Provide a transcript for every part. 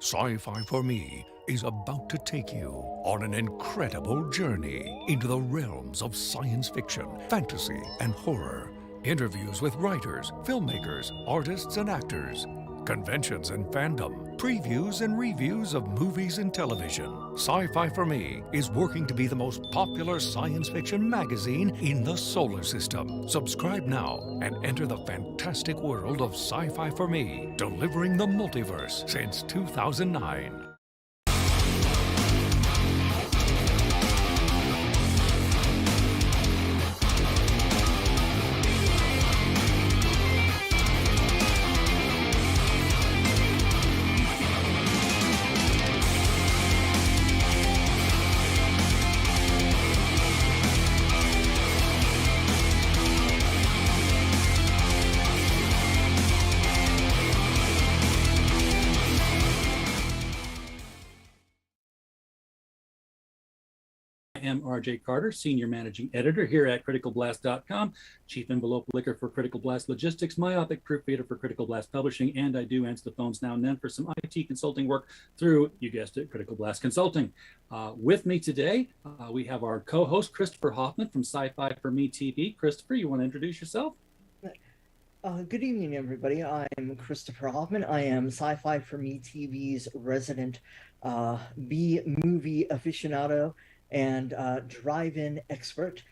Sci-Fi for Me is about to take you on an incredible journey into the realms of science fiction, fantasy, and horror. Interviews with writers, filmmakers, artists, and actors. Conventions and fandom, previews and reviews of movies and television. Sci-Fi for Me is working to be the most popular science fiction magazine in the solar system. Subscribe now and enter the fantastic world of Sci-Fi for Me, delivering the multiverse since 2009. I am RJ Carter, Senior Managing Editor here at CriticalBlast.com, Chief Envelope Licker for Critical Blast Logistics, myopic proofreader for Critical Blast Publishing, and I do answer the phones now and then for some IT consulting work through, you guessed it, Critical Blast Consulting. With me today, we have our co-host, Christopher Hoffman from Sci-Fi for Me TV. Christopher, you want to introduce yourself? Good evening, everybody. I'm Christopher Hoffman. I am Sci-Fi for Me TV's resident B-movie aficionado and drive-in expert.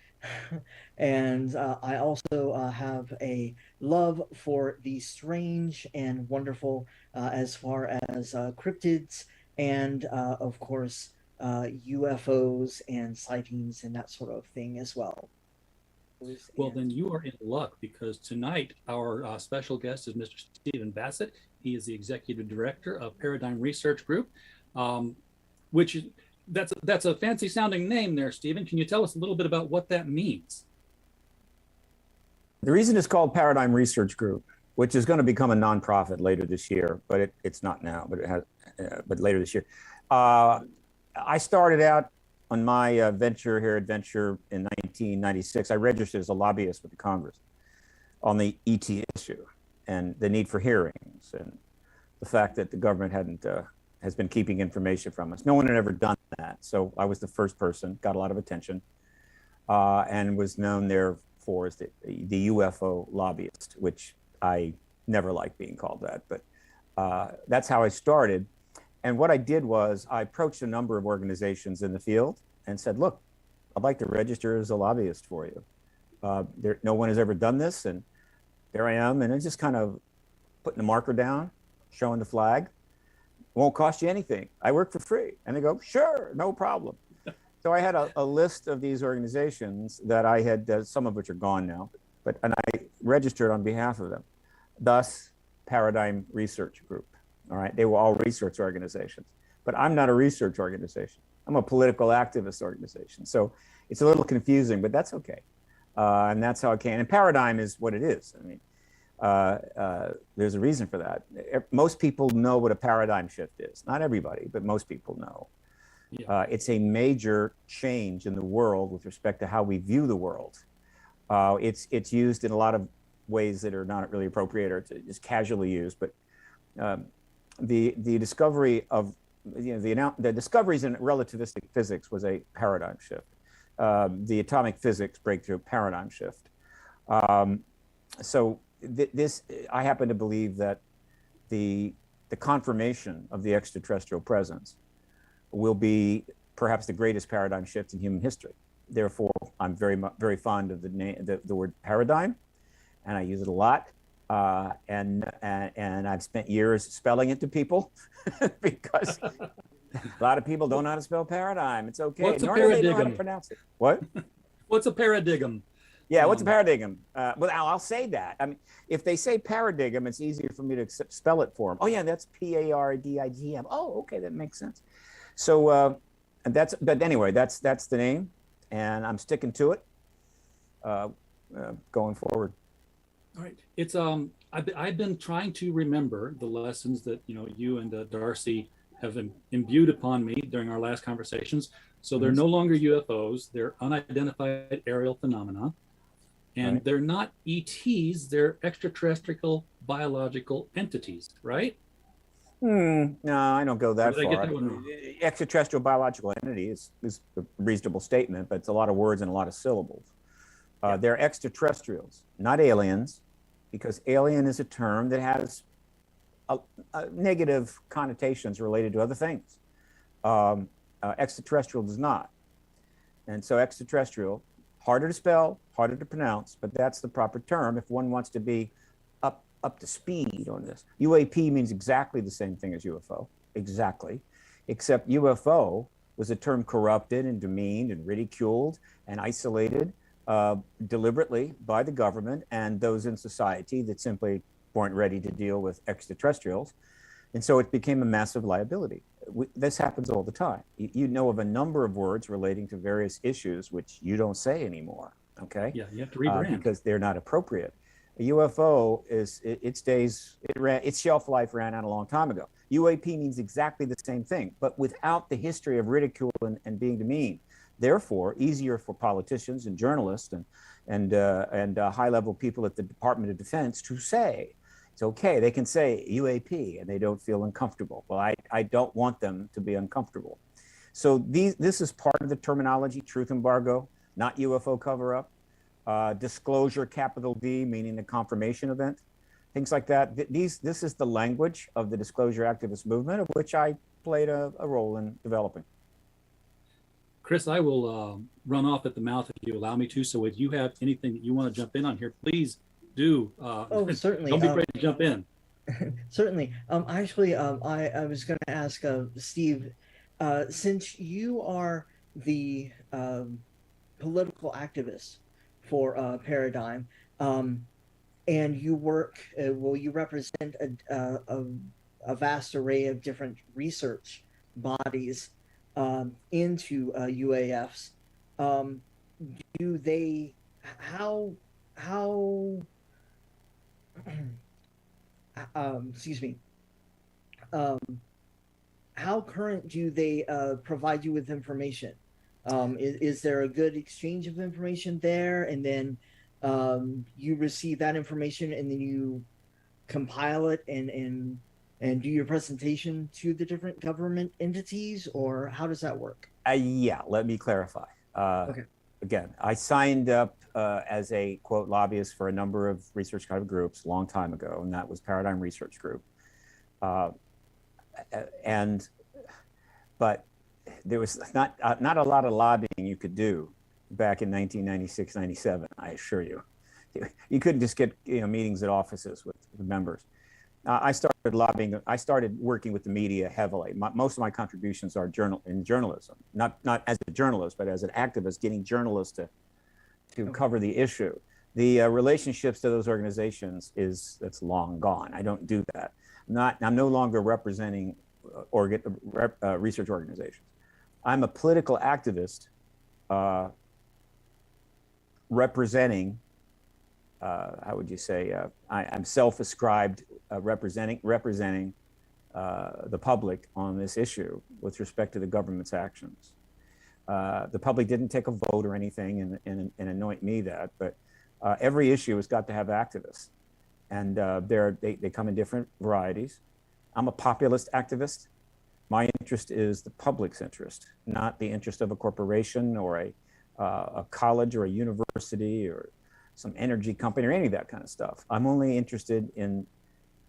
And I also have a love for the strange and wonderful as far as cryptids and, of course, UFOs and sightings and that sort of thing as well. Well, then you are in luck, because tonight our special guest is Mr. Stephen Bassett. He is the Executive Director of Paradigm Research Group, which that's a fancy sounding name there, Stephen. Can you tell us a little bit about what that means? The reason it's called Paradigm Research Group, which is going to become a nonprofit later this year, but it's not now, but it has, but later this year. I started out on my venture here at Venture in 1996. I registered as a lobbyist with the Congress on the ET issue and the need for hearings and the fact that the government has been keeping information from us. No one had ever done that. So I was the first person, got a lot of attention, and was known therefore as the UFO Lobbyist, which I never liked being called that, but that's how I started. And what I did was I approached a number of organizations in the field and said, look, I'd like to register as a lobbyist for you. No one has ever done this, and there I am. And I just kind of putting the marker down, showing the flag. Won't cost you anything. I work for free. And they go, sure, no problem. So I had a list of these organizations that I had, some of which are gone now, and I registered on behalf of them. Thus, Paradigm Research Group. All right, they were all research organizations, but I'm not a research organization. I'm a political activist organization. So it's a little confusing, but that's okay. And that's how it came. And Paradigm is what it is. I mean, there's a reason for that. Most people know what a paradigm shift is. Not everybody, but most people know. Yeah. It's a major change in the world with respect to how we view the world. It's used in a lot of ways that are not really appropriate or just casually used, but the discovery of the discoveries in relativistic physics was a paradigm shift. The atomic physics breakthrough, paradigm shift. So this, I happen to believe that the confirmation of the extraterrestrial presence will be perhaps the greatest paradigm shift in human history. Therefore, I'm very fond of the word paradigm, and I use it a lot. And I've spent years spelling it to people because a lot of people don't know how to spell paradigm. It's okay. What's a paradigm? They know how to paradigm? pronounce it. What? What's a paradigm? Yeah, what's a paradigm? Well, I'll say that. I mean, if they say paradigm, it's easier for me to spell it for them. Oh yeah, that's P-A-R-D-I-G-M. Oh, okay, that makes sense. So, but anyway, that's the name, and I'm sticking to it going forward. All right. It's I've been trying to remember the lessons that you and Darcy have imbued upon me during our last conversations. So they're no longer UFOs; they're unidentified aerial phenomena, and they're not ETs; they're extraterrestrial biological entities, right? No, I don't go that Or did I get far. that one wrong? Extraterrestrial biological entity is a reasonable statement, but it's a lot of words and a lot of syllables. They're extraterrestrials, not aliens, because alien is a term that has negative connotations related to other things. Extraterrestrial does not. And so extraterrestrial, harder to spell, harder to pronounce, but that's the proper term if one wants to be up to speed on this. UAP means exactly the same thing as UFO, exactly, except UFO was a term corrupted and demeaned and ridiculed and isolated deliberately by the government and those in society that simply weren't ready to deal with extraterrestrials. And so it became a massive liability. This happens all the time. You know of a number of words relating to various issues which you don't say anymore, okay? Yeah, you have to rebrand. Because they're not appropriate. A UFO is, its shelf life ran out a long time ago. UAP means exactly the same thing, but without the history of ridicule and being demeaned. Therefore, easier for politicians and journalists and high-level people at the Department of Defense to say. It's okay, they can say UAP and they don't feel uncomfortable. Well, I don't want them to be uncomfortable. So this is part of the terminology, truth embargo, not UFO cover-up. Disclosure, capital D, meaning the confirmation event, things like that. This is the language of the disclosure activist movement, of which I played a role in developing. Chris, I will run off at the mouth if you allow me to. So if you have anything that you want to jump in on here, please do. Oh, certainly. Don't be afraid to jump in. Certainly. Actually, I was going to ask Steve, since you are the political activist for Paradigm, and you work, you represent a vast array of different research bodies into UAFs. Do they, how excuse me, how current do they provide you with information? Is there a good exchange of information there, and then you receive that information and then you compile it and do your presentation to the different government entities, or how does that work? Yeah, let me clarify. Okay. Again, I signed up as a, quote, lobbyist for a number of research kind of groups a long time ago, and that was Paradigm Research Group. But there was not a lot of lobbying you could do back in 1996, 97, I assure you. You couldn't just get meetings at offices with members. I started lobbying. I started working with the media heavily. Most of my contributions are in journalism, not as a journalist, but as an activist, getting journalists to cover the issue. The relationships to those organizations that's long gone. I don't do that. I'm no longer representing research organizations. I'm a political activist representing. How would you say? I'm self-ascribed representing the public on this issue with respect to the government's actions. The public didn't take a vote or anything and anoint me that, but every issue has got to have activists, and they come in different varieties. I'm a populist activist. My interest is the public's interest, not the interest of a corporation or a college or a university or some energy company or any of that kind of stuff. I'm only interested in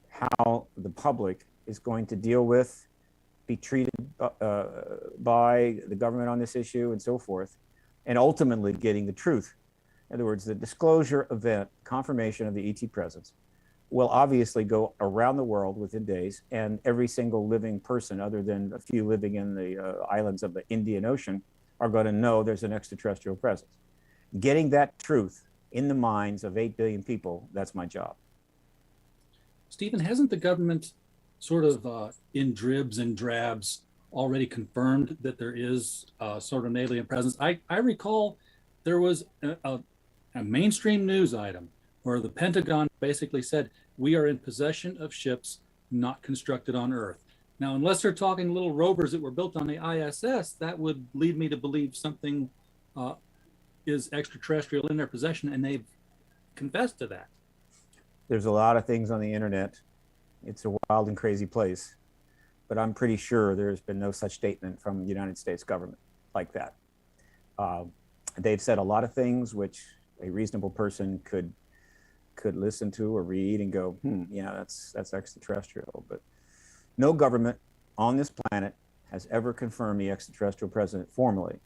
how the public is going to deal with, be treated by the government on this issue and so forth, and ultimately getting the truth. In other words, the disclosure event, confirmation of the ET presence, will obviously go around the world within days, and every single living person, other than a few living in the islands of the Indian Ocean, are going to know there's an extraterrestrial presence. Getting that truth in the minds of 8 billion people, that's my job. Stephen, hasn't the government sort of in dribs and drabs already confirmed that there is sort of an alien presence? I recall there was a mainstream news item where the Pentagon basically said, we are in possession of ships not constructed on Earth. Now, unless they're talking little rovers that were built on the ISS, that would lead me to believe something is extraterrestrial in their possession, and they've confessed to that. There's a lot of things on the internet. It's a wild and crazy place. but I'm pretty sure there's been no such statement from the United States government like that. They've said a lot of things which a reasonable person could listen to or read and go, yeah, that's extraterrestrial. But no government on this planet has ever confirmed the extraterrestrial presence formally.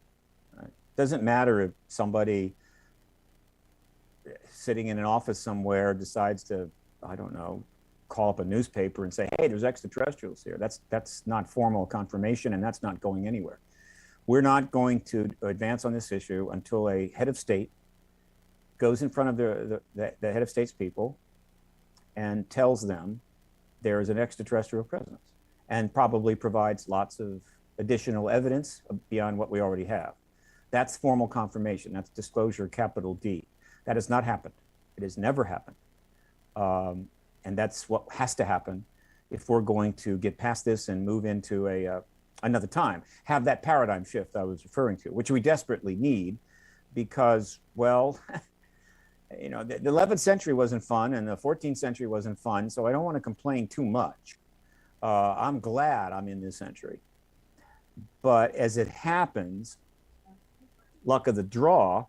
Right? Doesn't matter if somebody sitting in an office somewhere decides to, I don't know, call up a newspaper and say, hey, there's extraterrestrials here. That's not formal confirmation, and that's not going anywhere. We're not going to advance on this issue until a head of state goes in front of the head of state's people and tells them there is an extraterrestrial presence, and probably provides lots of additional evidence beyond what we already have. That's formal confirmation. That's disclosure, capital D. That has not happened. It has never happened. And that's what has to happen if we're going to get past this and move into another time, have that paradigm shift I was referring to, which we desperately need because, well, you know, the 11th century wasn't fun and the 14th century wasn't fun, so I don't want to complain too much. I'm glad I'm in this century. But as it happens, luck of the draw,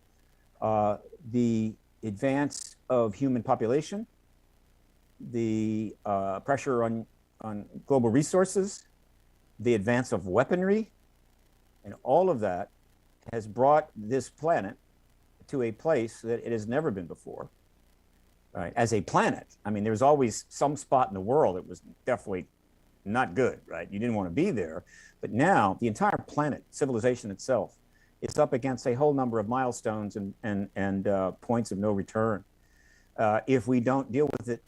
the advance of human population, the pressure on global resources, the advance of weaponry, and all of that has brought this planet to a place that it has never been before, right? As a planet. I mean, there's always some spot in the world that was definitely not good, right? You didn't want to be there. But now the entire planet, civilization itself, is up against a whole number of milestones and points of no return. If we don't deal with it,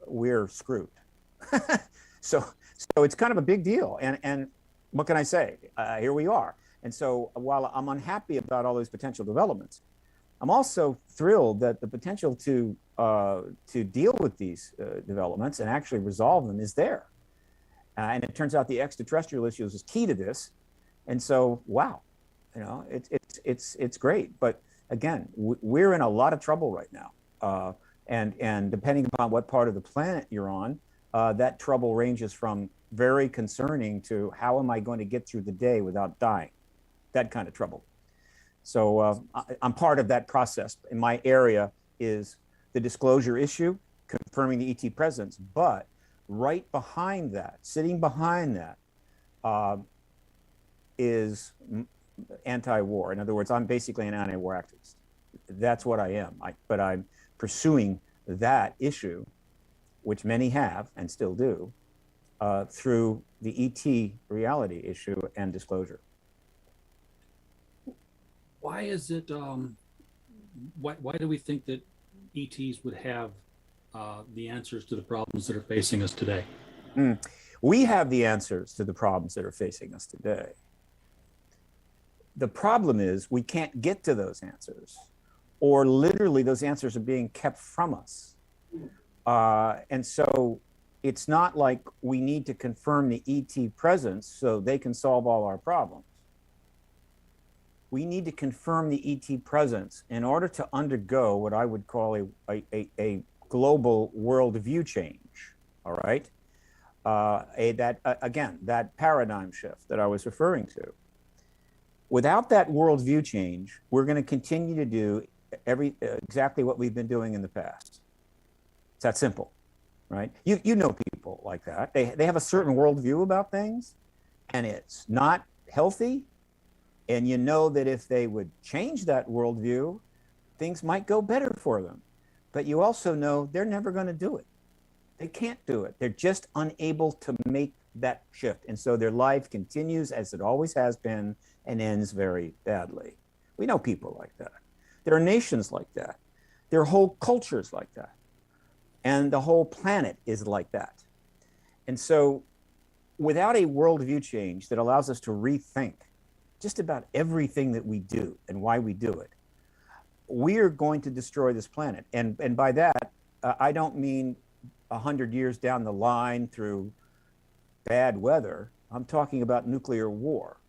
we're screwed. So it's kind of a big deal. And what can I say? Here we are. And so while I'm unhappy about all those potential developments, I'm also thrilled that the potential to deal with these developments and actually resolve them is there. And it turns out the extraterrestrial issues is key to this. And so, wow, you know, it's great. But again, we're in a lot of trouble right now. And depending upon what part of the planet you're on, that trouble ranges from very concerning to how am I going to get through the day without dying? That kind of trouble. So I'm part of that process. In my area is the disclosure issue, confirming the ET presence, but right behind that, sitting behind that, is anti-war. In other words, I'm basically an anti-war activist. That's what I am. But I'm pursuing that issue, which many have and still do, through the ET reality issue and disclosure. Why is it, why do we think that ETs would have the answers to the problems that are facing us today? We have the answers to the problems that are facing us today. The problem is we can't get to those answers, or literally those answers are being kept from us. And so it's not like we need to confirm the ET presence so they can solve all our problems. We need to confirm the ET presence in order to undergo what I would call a global worldview change, all right? Again, that paradigm shift that I was referring to. Without that worldview change, we're going to continue to do exactly what we've been doing in the past. It's that simple, right? You know people like that. They have a certain worldview about things, and it's not healthy. And you know that if they would change that worldview, things might go better for them. But you also know they're never going to do it. They can't do it. They're just unable to make that shift. And so their life continues as it always has been and ends very badly. We know people like that. There are nations like that. There are whole cultures like that. And the whole planet is like that. And so without a worldview change that allows us to rethink just about everything that we do and why we do it, we are going to destroy this planet. And by that, I don't mean 100 years down the line through bad weather. I'm talking about nuclear war.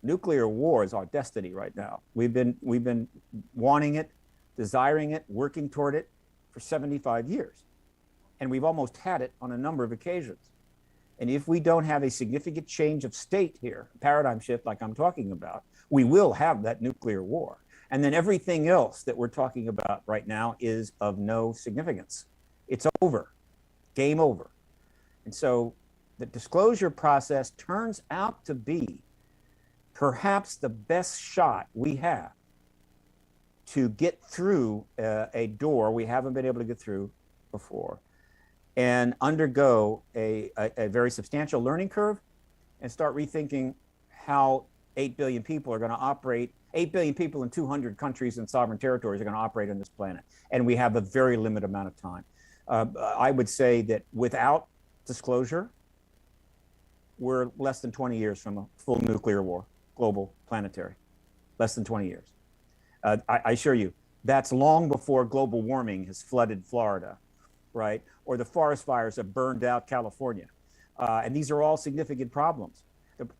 Nuclear war is our destiny right now. We've been wanting it, desiring it, working toward it for 75 years. And we've almost had it on a number of occasions. And if we don't have a significant change of state here, paradigm shift like I'm talking about, we will have that nuclear war. And then everything else that we're talking about right now is of no significance. It's over, game over. And so the disclosure process turns out to be perhaps the best shot we have to get through a door we haven't been able to get through before and undergo a very substantial learning curve and start rethinking how 8 billion people are going to operate. 8 billion people in 200 countries and sovereign territories are going to operate on this planet. And we have a very limited amount of time. I would say that without disclosure, we're less than 20 years from a full nuclear war, global, planetary, less than 20 years. I assure you, that's long before global warming has flooded Florida, right? Or the forest fires have burned out California. And these are all significant problems.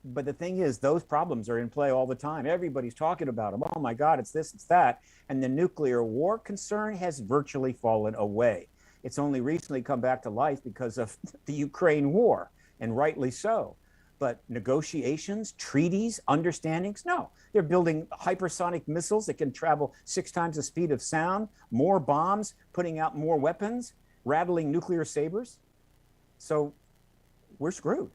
But the thing is, those problems are in play all the time. Everybody's talking about them. Oh my God, it's this, it's that. And the nuclear war concern has virtually fallen away. It's only recently come back to life because of the Ukraine war, and rightly so. But negotiations, treaties, understandings, no. They're building hypersonic missiles that can travel 6 times the speed of sound, more bombs, putting out more weapons, rattling nuclear sabers. So we're screwed.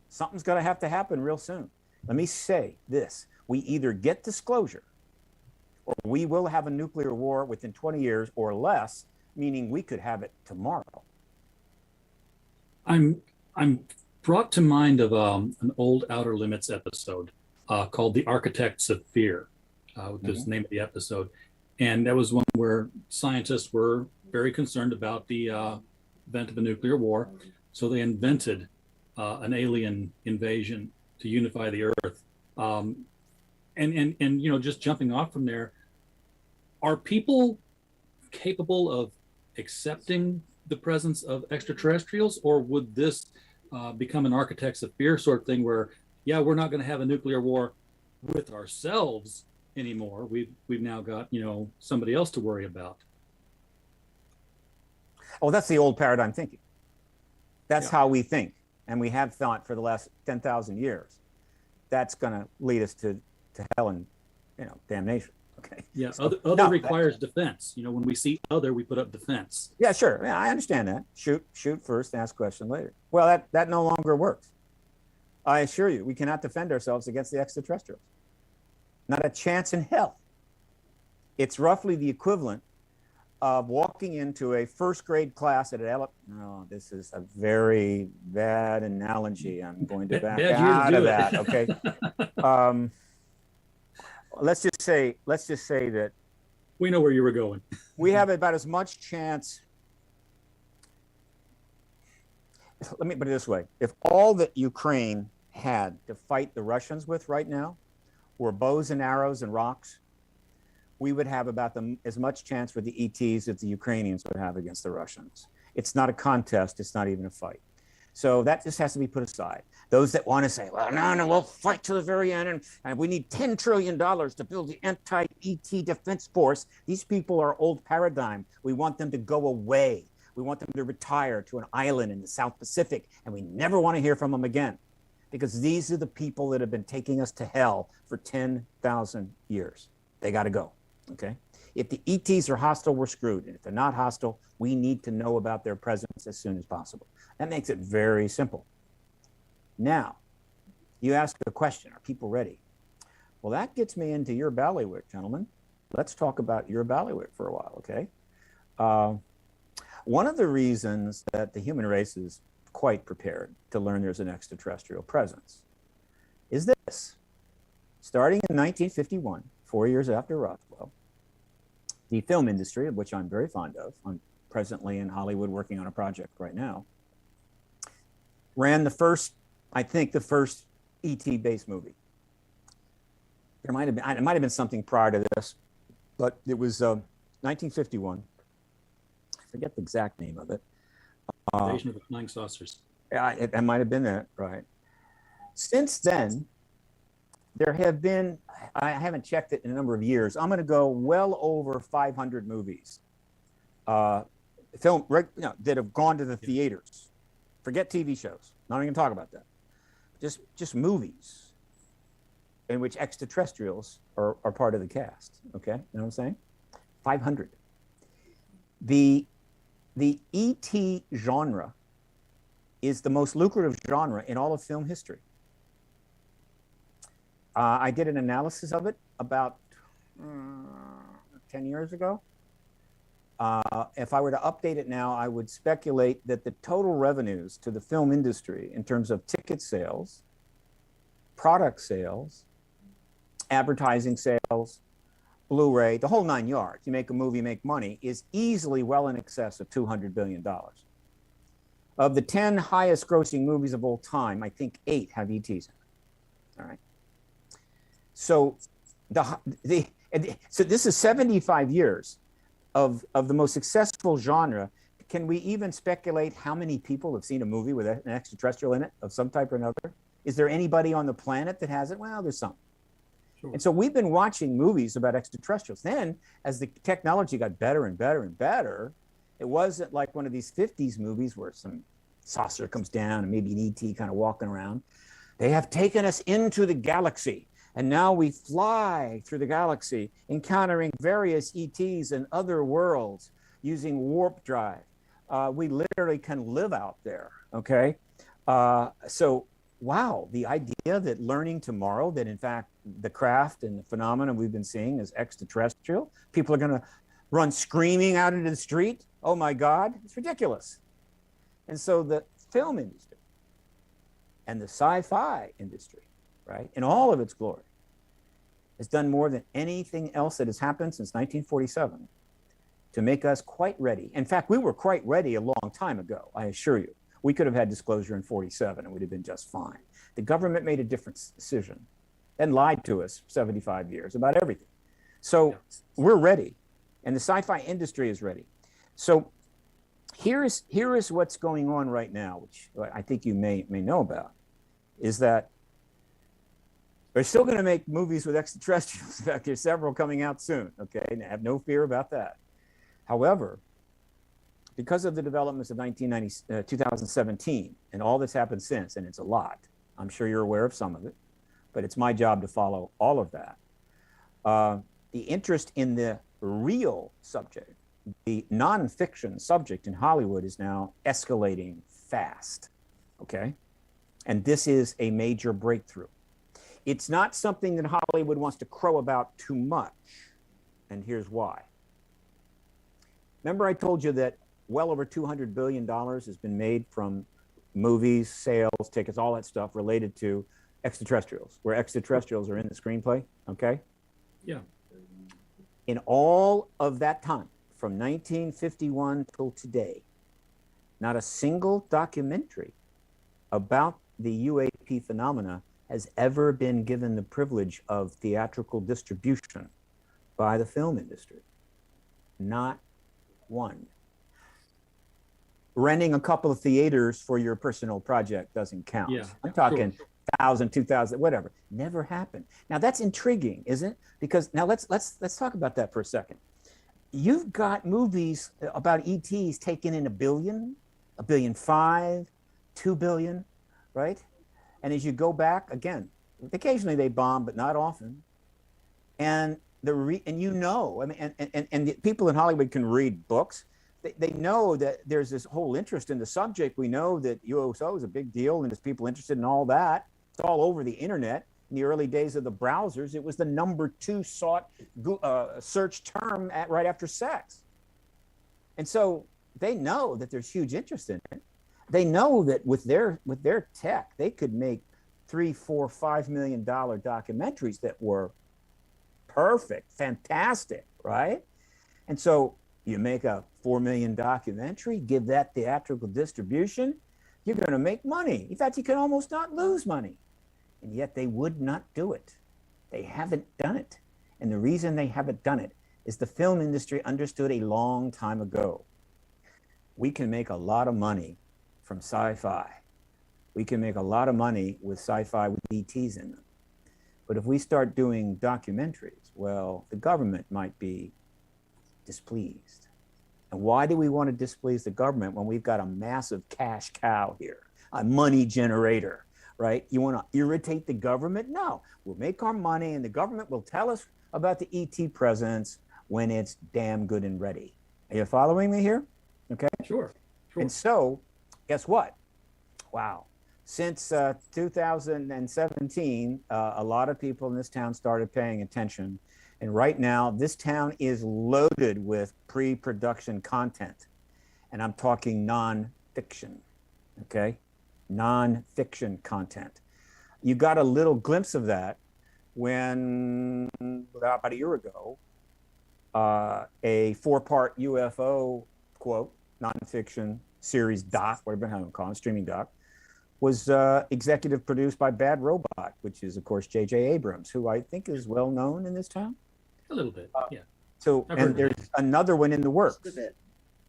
Something's going to have to happen real soon. Let me say this. We either get disclosure or we will have a nuclear war within 20 years or less, meaning we could have it tomorrow. I'm brought to mind of an old Outer Limits episode called The Architects of Fear, which is the name of the episode. And that was one where scientists were very concerned about the event of a nuclear war. So they invented an alien invasion to unify the Earth. And you know, just jumping off from there, are people capable of accepting the presence of extraterrestrials, or would this become an Architects of Fear sort of thing where, yeah, we're not going to have a nuclear war with ourselves anymore. We've now got, you know, somebody else to worry about. Oh, that's the old paradigm thinking. That's how we think. And we have thought for the last 10,000 years. That's going to lead us to hell and, you know, damnation. Okay. Yeah. So, other requires defense. You know, when we see other, we put up defense. Yeah, sure. Yeah, I understand that. Shoot first, ask question later. Well, that no longer works. I assure you, we cannot defend ourselves against the extraterrestrials. Not a chance in hell. It's roughly the equivalent of walking into a first grade class at no, this is a very bad analogy. I'm going to back out of that. Okay. Let's just say that we know where you were going. We have about as much chance. Let me put it this way. If all that Ukraine had to fight the Russians with right now were bows and arrows and rocks, we would have about as much chance with the ETs that the Ukrainians would have against the Russians. It's not a contest. It's not even a fight. So that just has to be put aside. Those that want to say, well, no, we'll fight to the very end, and we need $10 trillion to build the anti-ET defense force. These people are old paradigm. We want them to go away. We want them to retire to an island in the South Pacific, and we never want to hear from them again, because these are the people that have been taking us to hell for 10,000 years. They got to go. Okay. If the ETs are hostile, we're screwed. And if they're not hostile, we need to know about their presence as soon as possible. That makes it very simple. Now, you ask a question, are people ready? Well, that gets me into your ballywick, gentlemen. Let's talk about your ballywick for a while, okay? One of the reasons that the human race is quite prepared to learn there's an extraterrestrial presence is this. Starting in 1951, 4 years after Roswell, the film industry, of which I'm very fond of, I'm presently in Hollywood working on a project right now, ran the first ET-based movie. It might have been something prior to this, but it was 1951. I forget the exact name of it. Invasion of the Flying Saucers. Yeah, it might have been that, right? Since then, there have been, I haven't checked it in a number of years, I'm going to go well over 500 movies that have gone to the theaters. Forget TV shows. Not even talk about that. Just movies in which extraterrestrials are part of the cast. Okay, you know what I'm saying? 500. The ET genre is the most lucrative genre in all of film history. I did an analysis of it about 10 years ago. If I were to update it now, I would speculate that the total revenues to the film industry in terms of ticket sales, product sales, advertising sales, Blu-ray, the whole 9 yards, you make a movie, make money, is easily well in excess of $200 billion. Of the 10 highest grossing movies of all time, I think 8 have ETs in it. All right. So so this is 75 years of the most successful genre. Can we even speculate how many people have seen a movie with an extraterrestrial in it of some type or another? Is there anybody on the planet that has it? Well, there's some. Sure. And so we've been watching movies about extraterrestrials. Then, as the technology got better and better and better, it wasn't like one of these 50s movies where some saucer comes down and maybe an ET kind of walking around. They have taken us into the galaxy. And now we fly through the galaxy, encountering various ETs and other worlds using warp drive. We literally can live out there, okay? So, wow, the idea that learning tomorrow, that in fact, the craft and the phenomenon we've been seeing is extraterrestrial, people are gonna run screaming out into the street, oh my God, it's ridiculous. And so the film industry and the sci-fi industry, right, in all of its glory, has done more than anything else that has happened since 1947 to make us quite ready. In fact, we were quite ready a long time ago, I assure you. We could have had disclosure in 47 and we'd have been just fine. The government made a different decision and lied to us 75 years about everything. So we're ready, and the sci-fi industry is ready. So here is what's going on right now, which I think you may know about, is that they're still going to make movies with extraterrestrials. In fact, there's several coming out soon, okay? And have no fear about that. However, because of the developments of 2017 and all that's happened since, and it's a lot, I'm sure you're aware of some of it, but it's my job to follow all of that. The interest in the real subject, the nonfiction subject in Hollywood, is now escalating fast, okay? And this is a major breakthrough. It's not something that Hollywood wants to crow about too much, and here's why. Remember I told you that well over $200 billion has been made from movies, sales, tickets, all that stuff related to extraterrestrials, where extraterrestrials are in the screenplay, okay? Yeah. In all of that time, from 1951 till today, not a single documentary about the UAP phenomena has ever been given the privilege of theatrical distribution by the film industry. Not one. Renting a couple of theaters for your personal project doesn't count. Yeah, I'm talking 1,000, 2,000, whatever. Never happened. Now that's intriguing, isn't it? Because now let's talk about that for a second. You've got movies about ETs taking in $1 billion, $1.5 billion, $2 billion, right? And as you go back, again, occasionally they bomb, but not often. And you know, I mean, and the people in Hollywood can read books. They know that there's this whole interest in the subject. We know that UFO is a big deal, and there's people interested in all that. It's all over the internet. In the early days of the browsers, it was the #2 sought search term right after sex. And so they know that there's huge interest in it. They know that with their tech, they could make $3, $4, $5 million documentaries that were perfect, fantastic, right? And so you make a $4 million documentary, give that theatrical distribution, you're going to make money. In fact, you can almost not lose money. And yet they would not do it. They haven't done it. And the reason they haven't done it is the film industry understood a long time ago. We can make a lot of money from sci-fi. We can make a lot of money with sci-fi with ETs in them. But if we start doing documentaries, well, the government might be displeased. And why do we want to displease the government when we've got a massive cash cow here? a money generator, right? You want to irritate the government? No, we'll make our money and the government will tell us about the ET presence when it's damn good and ready. Are you following me here? Okay. Sure. And so, guess what? Wow. Since 2017, a lot of people in this town started paying attention. And right now, this town is loaded with pre-production content. And I'm talking nonfiction, okay? Nonfiction content. You got a little glimpse of that when, about a year ago, a 4-part UFO, quote, nonfiction series doc, whatever you want to call it, streaming doc, was executive produced by Bad Robot, which is, of course, J.J. Abrams, who I think is well known in this town. A little bit, yeah. So, and there's another one in the works. Just a bit.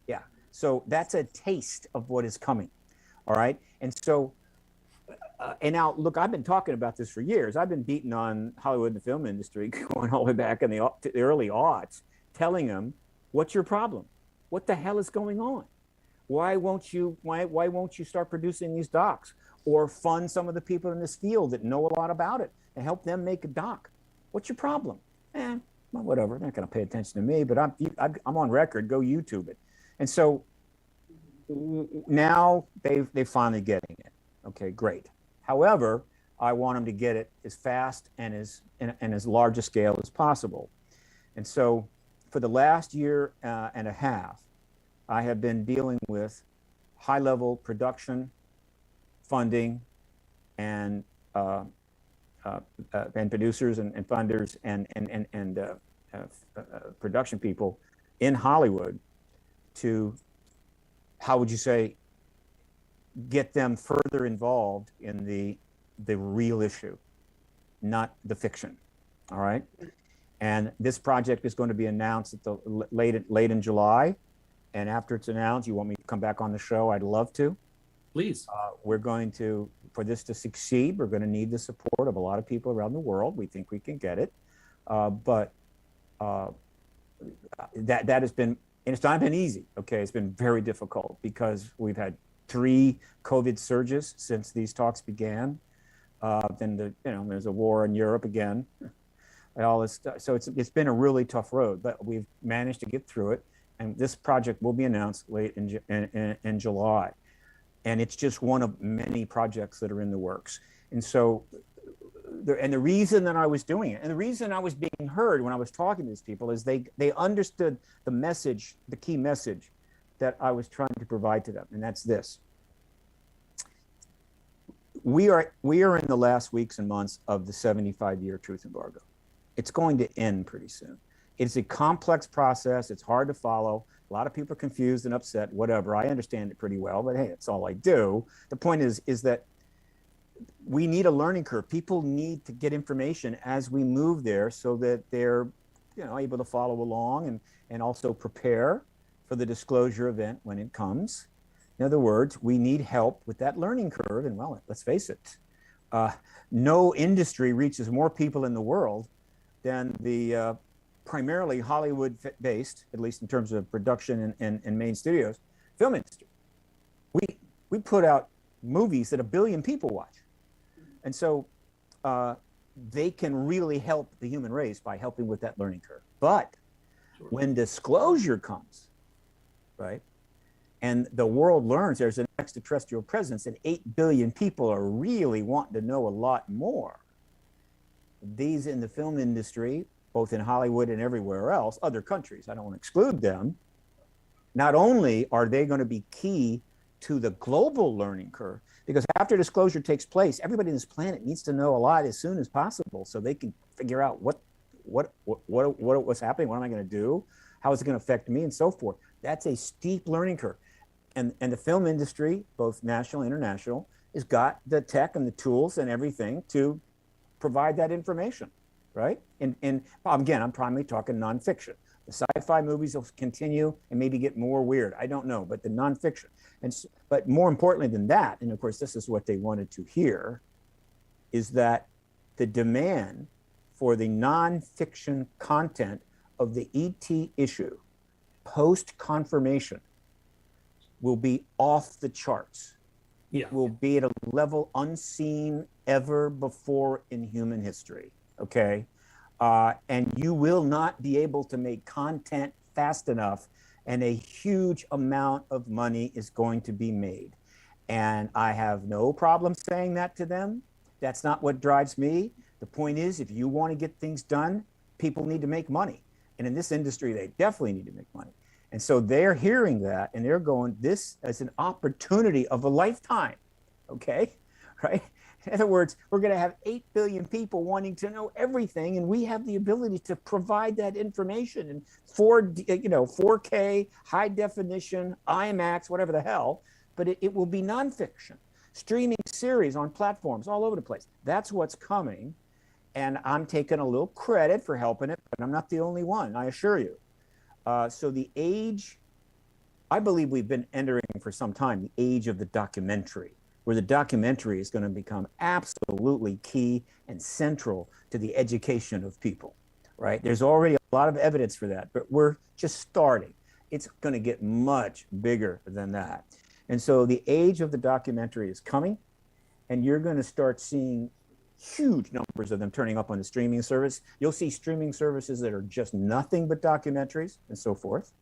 Yeah. So that's a taste of what is coming. All right. And so, and now, look, I've been talking about this for years. I've been beating on Hollywood and the film industry going all the way back in the early aughts, telling them, what's your problem? What the hell is going on? Why won't you start producing these docs or fund some of the people in this field that know a lot about it and help them make a doc? What's your problem? Well, whatever. They're not going to pay attention to me, but I'm on record. Go YouTube it. And so now they're finally getting it. Okay, great. However, I want them to get it as fast and as large a scale as possible. And so for the last year and a half, I have been dealing with high-level production, funding, and producers and funders and production people in Hollywood to, how would you say, get them further involved in the real issue, not the fiction. All right. And this project is going to be announced at the late in July. And after it's announced, you want me to come back on the show? I'd love to. Please. We're going to, for this to succeed, we're going to need the support of a lot of people around the world. We think we can get it. But that has been, and it's not been easy. Okay. It's been very difficult because we've had 3 COVID surges since these talks began. Then there's a war in Europe again. All this stuff. So it's been a really tough road, but we've managed to get through it. And this project will be announced late in July. And it's just one of many projects that are in the works. And so, the reason that I was doing it, and the reason I was being heard when I was talking to these people is they understood the message, the key message that I was trying to provide to them. And that's this. We are in the last weeks and months of the 75-year truth embargo. It's going to end pretty soon. It's a complex process. It's hard to follow. A lot of people are confused and upset, whatever. I understand it pretty well, but hey, it's all I do. The point is that we need a learning curve. People need to get information as we move there so that they're able to follow along and also prepare for the disclosure event when it comes. In other words, we need help with that learning curve. And well, let's face it, no industry reaches more people in the world than the primarily Hollywood-based, at least in terms of production and main studios, film industry. We put out movies that 1 billion people watch. And so they can really help the human race by helping with that learning curve. But when disclosure comes, right, and the world learns there's an extraterrestrial presence and 8 billion people are really wanting to know a lot more, these in the film industry, both in Hollywood and everywhere else, other countries, I don't want to exclude them, not only are they going to be key to the global learning curve, because after disclosure takes place, everybody on this planet needs to know a lot as soon as possible so they can figure out what's happening, what am I going to do, how is it going to affect me, and so forth. That's a steep learning curve. And the film industry, both national and international, has got the tech and the tools and everything to provide that information. Right? And again, I'm primarily talking nonfiction. The sci-fi movies will continue and maybe get more weird. I don't know, but the nonfiction. But more importantly than that, and of course, this is what they wanted to hear, is that the demand for the nonfiction content of the ET issue post-confirmation will be off the charts. Yeah. will be at a level unseen ever before in human history. Okay. And you will not be able to make content fast enough, and a huge amount of money is going to be made. And I have no problem saying that to them. That's not what drives me. The point is, if you want to get things done, people need to make money. And in this industry, they definitely need to make money. And so they're hearing that and they're going, this is an opportunity of a lifetime. Okay. Right. In other words, we're going to have 8 billion people wanting to know everything, and we have the ability to provide that information in 4K, high definition, IMAX, whatever the hell, but it will be nonfiction, streaming series on platforms all over the place. That's what's coming, and I'm taking a little credit for helping it, but I'm not the only one, I assure you. So the age, I believe we've been entering for some time, the age of the documentary, where the documentary is going to become absolutely key and central to the education of people, right? There's already a lot of evidence for that, but we're just starting. It's going to get much bigger than that. And so the age of the documentary is coming, and you're going to start seeing huge numbers of them turning up on the streaming service. You'll see streaming services that are just nothing but documentaries and so forth.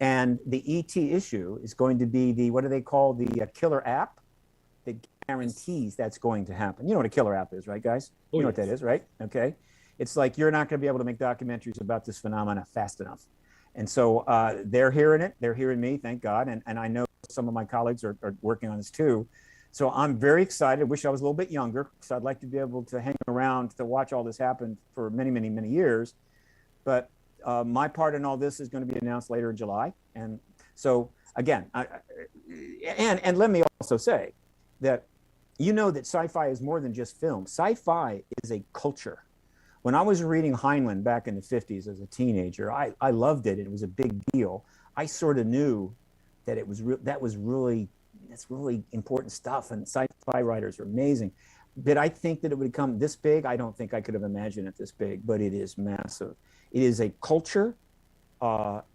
And the ET issue is going to be the, what do they call, the killer app that guarantees that's going to happen. You know what a killer app is, right, guys? You know what that is, right? Okay. It's like you're not going to be able to make documentaries about this phenomena fast enough. And so they're hearing it. They're hearing me, thank God. And I know some of my colleagues are working on this too. So I'm very excited. I wish I was a little bit younger, because I'd like to be able to hang around to watch all this happen for many, many, many years. But my part in all this is going to be announced later in July. And so again, and let me also say that, you know, that sci-fi is more than just film. Sci-fi is a culture. When I was reading Heinlein back in the 50s as a teenager, I loved it. It was a big deal. I sort of knew that it was that's really important stuff, and sci-fi writers are amazing. Did I think that it would become this big? I don't think I could have imagined it this big, but it is massive. It is a culture.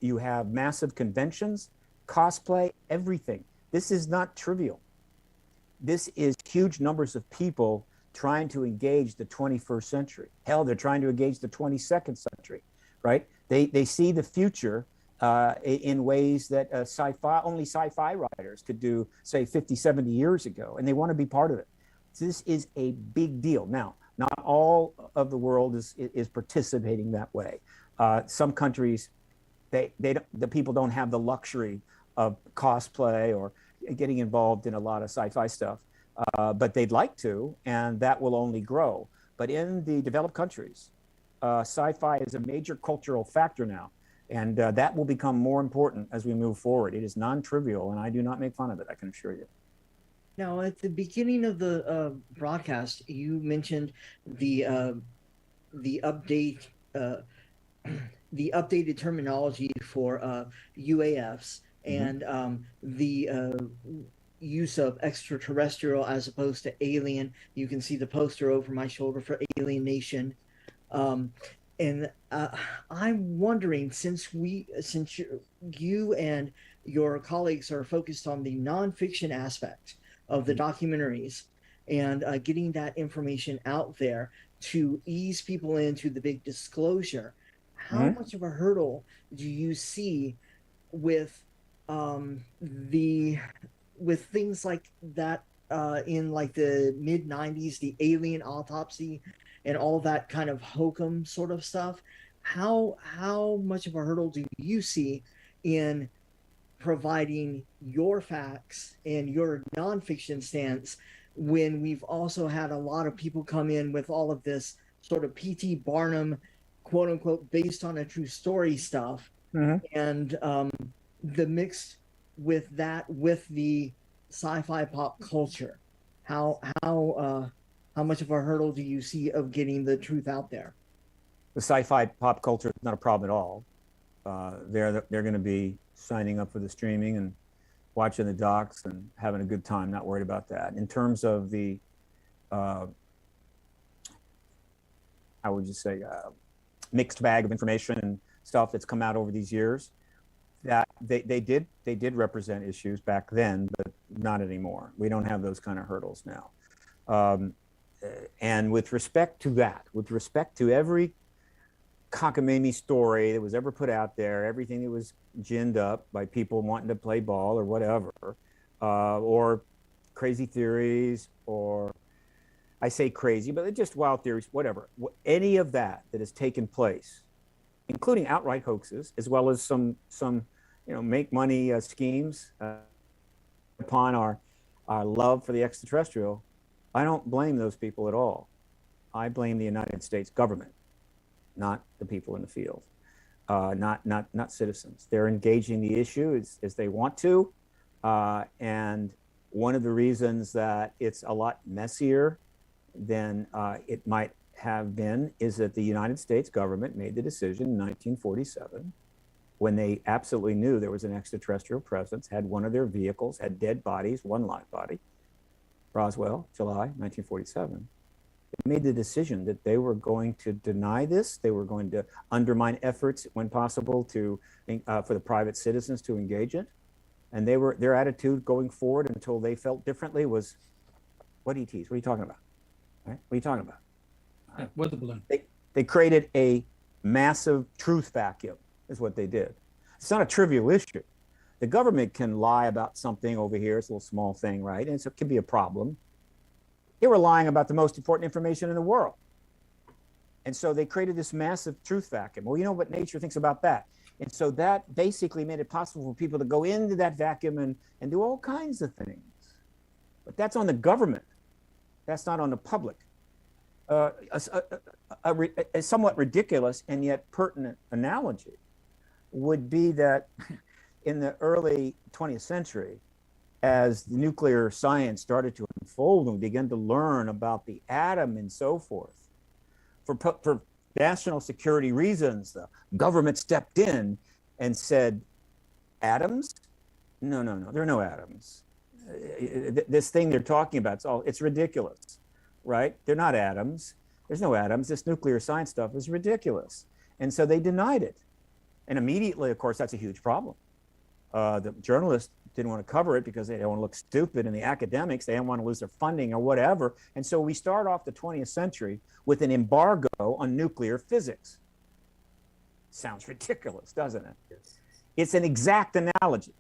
You have massive conventions, cosplay, everything. This is not trivial. This is huge numbers of people trying to engage the 21st century. Hell, they're trying to engage the 22nd century, right? They see the future in ways that only sci-fi writers could do, say, 50, 70 years ago, and they want to be part of it. So this is a big deal. Now, not all of the world is participating that way. Some countries, the people don't have the luxury of cosplay or getting involved in a lot of sci-fi stuff, but they'd like to, and that will only grow. But in the developed countries, sci-fi is a major cultural factor now, and that will become more important as we move forward. It is non-trivial, and I do not make fun of it, I can assure you. Now, at the beginning of the broadcast, you mentioned the update, the updated terminology for UAFs and the use of extraterrestrial as opposed to alien. You can see the poster over my shoulder for Alien Nation. And I'm wondering, since you and your colleagues are focused on the nonfiction aspect of the documentaries and getting that information out there to ease people into the big disclosure, how much of a hurdle do you see with things like that in like the mid 90s, the alien autopsy and all that kind of hokum sort of stuff? How much of a hurdle do you see in providing your facts and your nonfiction stance when we've also had a lot of people come in with all of this sort of P.T. Barnum, quote unquote, based on a true story stuff, and the mix with that with the sci-fi pop culture? How much of a hurdle do you see of getting the truth out there? The sci-fi pop culture is not a problem at all. They're going to be signing up for the streaming and watching the docs and having a good time, not worried about that. In terms of the, how would you say, mixed bag of information and stuff that's come out over these years, that they did represent issues back then, but not anymore. We don't have those kind of hurdles now. And with respect to that, with respect to every cockamamie story that was ever put out there, everything that was ginned up by people wanting to play ball or whatever, or crazy theories, or I say crazy, but just wild theories, whatever. Any of that has taken place, including outright hoaxes, as well as some make money schemes upon our love for the extraterrestrial. I don't blame those people at all. I blame the United States government, not the people in the field, not citizens. They're engaging the issue as they want to, and one of the reasons that it's a lot messier than it might have been is that the United States government made the decision in 1947, when they absolutely knew there was an extraterrestrial presence, had one of their vehicles, had dead bodies, one live body, Roswell, July 1947. They made the decision that they were going to deny this. They were going to undermine efforts, when possible, for the private citizens to engage it. And their attitude going forward until they felt differently was, what ETs? What are you talking about? Right? What are you talking about? Yeah, weather balloon. They created a massive truth vacuum, is what they did. It's not a trivial issue. The government can lie about something over here. It's a little small thing, right? And so it can be a problem. They were lying about the most important information in the world. And so they created this massive truth vacuum. Well, you know what nature thinks about that. And so that basically made it possible for people to go into that vacuum and do all kinds of things. But that's on the government. That's not on the public. A somewhat ridiculous and yet pertinent analogy would be that in the early 20th century, as the nuclear science started to unfold and we began to learn about the atom and so forth, for national security reasons, the government stepped in and said, atoms? No, there are no atoms. This thing they're talking about, it's ridiculous, right? They're not atoms. There's no atoms. This nuclear science stuff is ridiculous. And so they denied it. And immediately, of course, that's a huge problem. The journalists didn't want to cover it because they don't want to look stupid, and the academics, they didn't want to lose their funding or whatever. And so we start off the 20th century with an embargo on nuclear physics. Sounds ridiculous, doesn't it? Yes. It's an exact analogy.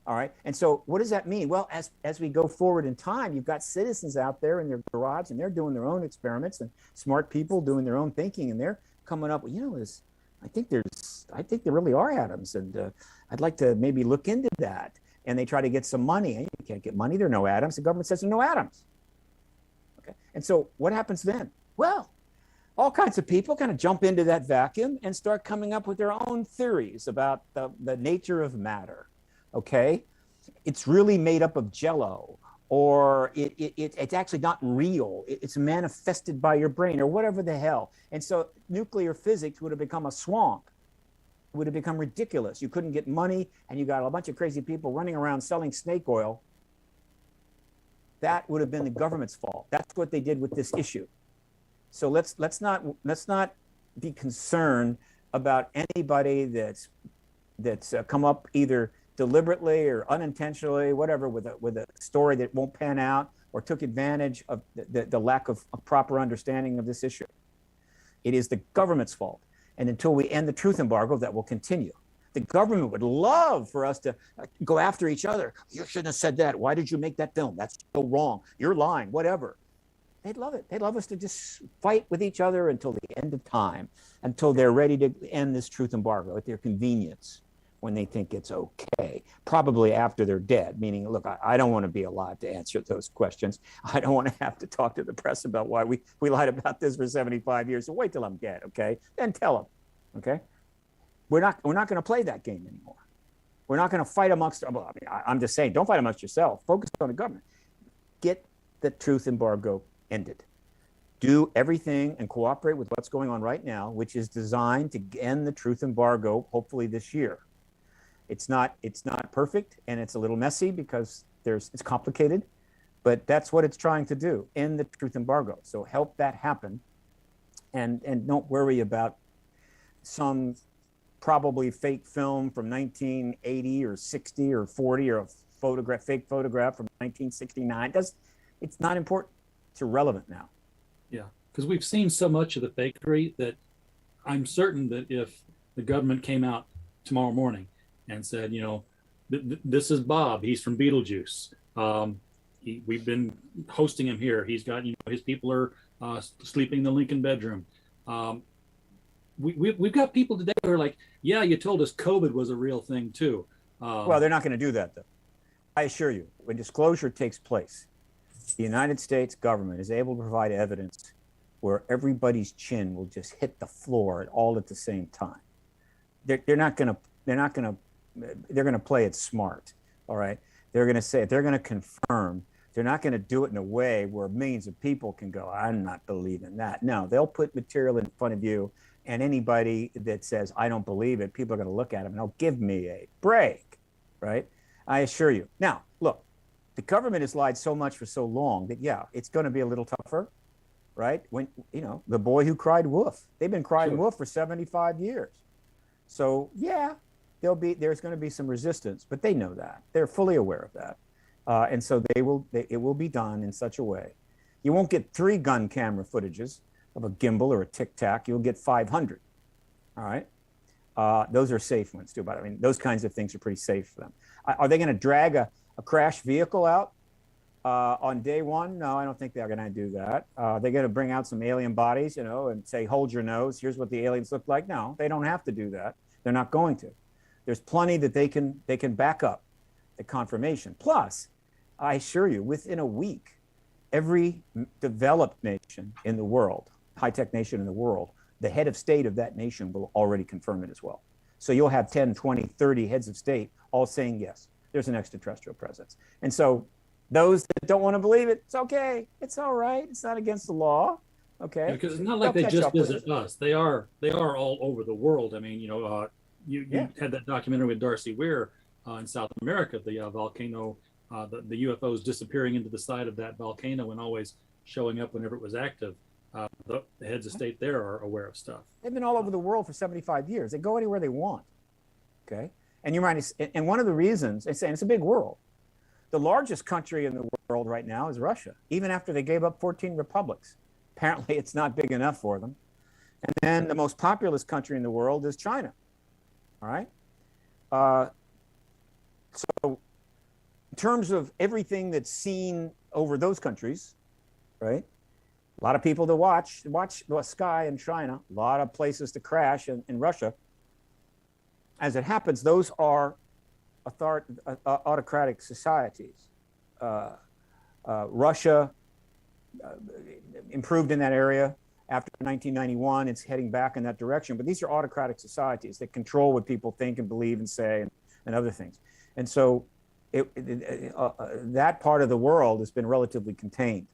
All right. And so what does that mean? Well, as we go forward in time, you've got citizens out there in their garage, and they're doing their own experiments, and smart people doing their own thinking, and they're coming up with, I think there really are atoms, and I'd like to maybe look into that. And they try to get some money. And you can't get money. There are no atoms. The government says there are no atoms. Okay. And so what happens then? Well, all kinds of people kind of jump into that vacuum and start coming up with their own theories about the nature of matter. Okay. It's really made up of jello, or it's actually not real. It's manifested by your brain, or whatever the hell. And so nuclear physics would have become a swamp. Would have become ridiculous. You couldn't get money, and you got a bunch of crazy people running around selling snake oil. That would have been the government's fault. That's what they did with this issue. So let's not be concerned about anybody that's come up either deliberately or unintentionally, whatever, with a story that won't pan out, or took advantage of the lack of proper understanding of this issue. It is the government's fault. And until we end the truth embargo, that will continue. The government would love for us to go after each other. You shouldn't have said that. Why did you make that film? That's so wrong. You're lying, whatever. They'd love it. They'd love us to just fight with each other until the end of time, until they're ready to end this truth embargo at their convenience, when they think it's okay, probably after they're dead, meaning, look, I don't want to be alive to answer those questions. I don't want to have to talk to the press about why we lied about this for 75 years. So wait till I'm dead, okay? Then tell them, okay? We're not going to play that game anymore. We're not going to fight amongst, I'm just saying, don't fight amongst yourself. Focus on the government. Get the truth embargo ended. Do everything and cooperate with what's going on right now, which is designed to end the truth embargo, hopefully this year. It's not perfect, and it's a little messy because it's complicated, but that's what it's trying to do, end the truth embargo. So help that happen, and don't worry about some probably fake film from 1980 or 60 or 40 or fake photograph from 1969. It's not important. It's irrelevant now. Yeah, because we've seen so much of the fakery that I'm certain that if the government came out tomorrow morning and said, this is Bob, he's from Beetlejuice. We've been hosting him here. He's got, his people are sleeping in the Lincoln bedroom. We've got people today who are like, yeah, you told us COVID was a real thing too. Well, they're not going to do that, though. I assure you, when disclosure takes place, the United States government is able to provide evidence where everybody's chin will just hit the floor all at the same time. They're going to play it smart. All right. They're going to say, if they're going to confirm, they're not going to do it in a way where millions of people can go, I'm not believing that. No, they'll put material in front of you, and anybody that says, I don't believe it, people are going to look at them and they'll give me a break, right? I assure you. Now, look, the government has lied so much for so long that, yeah, it's going to be a little tougher, right? When, the boy who cried wolf, they've been crying wolf for 75 years. So, yeah, there's going to be some resistance, but they know that. They're fully aware of that. And so it will be done in such a way. You won't get 3 gun camera footages of a gimbal or a Tic Tac. You'll get 500. All right. Those are safe ones too. But I mean, those kinds of things are pretty safe for them. Are they going to drag a crashed vehicle out on day one? No, I don't think they're going to do that. They're going to bring out some alien bodies, and say, hold your nose. Here's what the aliens look like. No, they don't have to do that. They're not going to. There's plenty that they can back up the confirmation. Plus, I assure you, within a week, every developed nation in the world, high-tech nation in the world, the head of state of that nation will already confirm it as well. So you'll have 10, 20, 30 heads of state all saying, yes, there's an extraterrestrial presence. And so those that don't want to believe it, it's okay. It's all right. It's not against the law. Okay. Because it's not like they just visit us. They are all over the world. I mean, you had that documentary with Darcy Weir in South America, the volcano, the UFOs disappearing into the side of that volcano and always showing up whenever it was active. The heads of state there are aware of stuff. They've been all over the world for 75 years. They go anywhere they want. Okay. And you're right. And one of the reasons, it's a big world. The largest country in the world right now is Russia, even after they gave up 14 republics. Apparently, it's not big enough for them. And then the most populous country in the world is China. All right. So in terms of everything that's seen over those countries, right? A lot of people to watch the sky in China, a lot of places to crash in Russia. As it happens, those are autocratic societies. Russia improved in that area after 1991. It's heading back in that direction. But these are autocratic societies that control what people think and believe and say and other things. And so that part of the world has been relatively contained.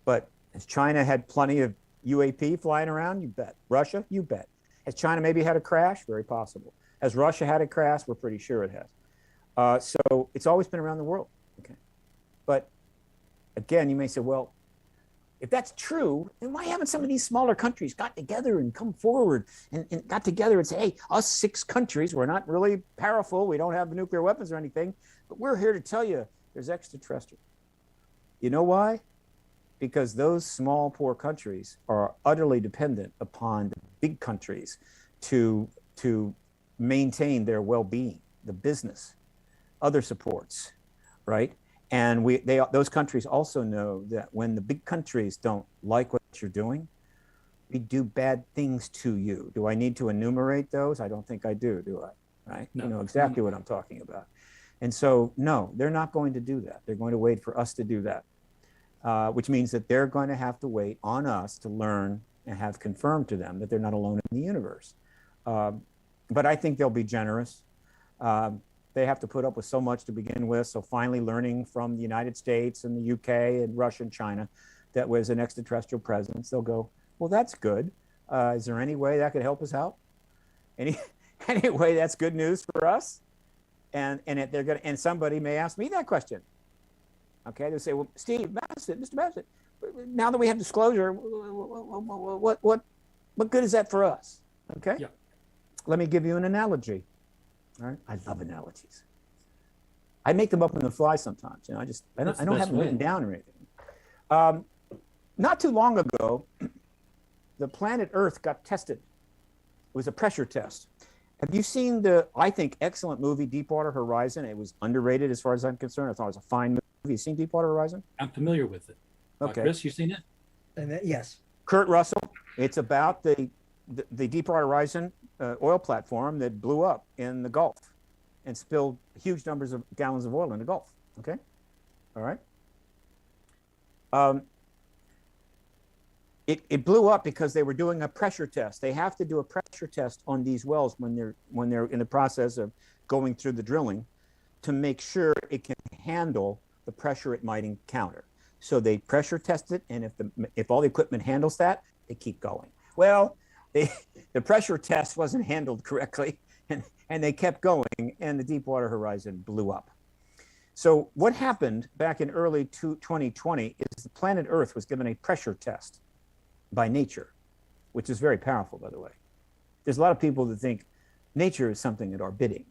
But has China had plenty of UAP flying around? You bet. Russia? You bet. Has China maybe had a crash? Very possible. Has Russia had a crash? We're pretty sure it has. So it's always been around the world. Okay. But again, you may say, well, if that's true, then why haven't some of these smaller countries got together and come forward and got together and say, hey, us 6 countries, we're not really powerful. We don't have nuclear weapons or anything, but we're here to tell you there's extraterrestrial. You know why? Because those small, poor countries are utterly dependent upon the big countries to maintain their well-being, the business, other supports, right? And those countries also know that when the big countries don't like what you're doing, we do bad things to you. Do I need to enumerate those? I don't think I do I? Right? No. You know exactly what I'm talking about. And so, no, they're not going to do that. They're going to wait for us to do that. Which means that they're going to have to wait on us to learn and have confirmed to them that they're not alone in the universe. But I think they'll be generous. They have to put up with so much to begin with. So finally learning from the United States and the UK and Russia and China that was an extraterrestrial presence, they'll go, well, that's good. Is there any way that could help us out? Any way that's good news for us? And somebody may ask me that question. Okay, they'll say, well, Steve Bassett, Mr. Bassett, now that we have disclosure, what good is that for us? Okay, yeah. Let me give you an analogy. All right, I love analogies. I make them up on the fly sometimes. You know, I don't have them written down or anything. Not too long ago, the planet Earth got tested. It was a pressure test. Have you seen the, I think, excellent movie Deepwater Horizon? It was underrated as far as I'm concerned. I thought it was a fine movie. Have you seen Deepwater Horizon? I'm familiar with it. Okay. Chris, you seen it? And yes. Kurt Russell. It's about the Deepwater Horizon oil platform that blew up in the Gulf and spilled huge numbers of gallons of oil in the Gulf. Okay? All right? It blew up because they were doing a pressure test. They have to do a pressure test on these wells when they're in the process of going through the drilling to make sure it can handle the pressure it might encounter. So they pressure test it, and if all the equipment handles that, they keep going. Well, the pressure test wasn't handled correctly, and they kept going, and the Deepwater Horizon blew up. So what happened back in early 2020 is the planet Earth was given a pressure test by nature, which is very powerful, by the way. There's a lot of people that think nature is something at our bidding.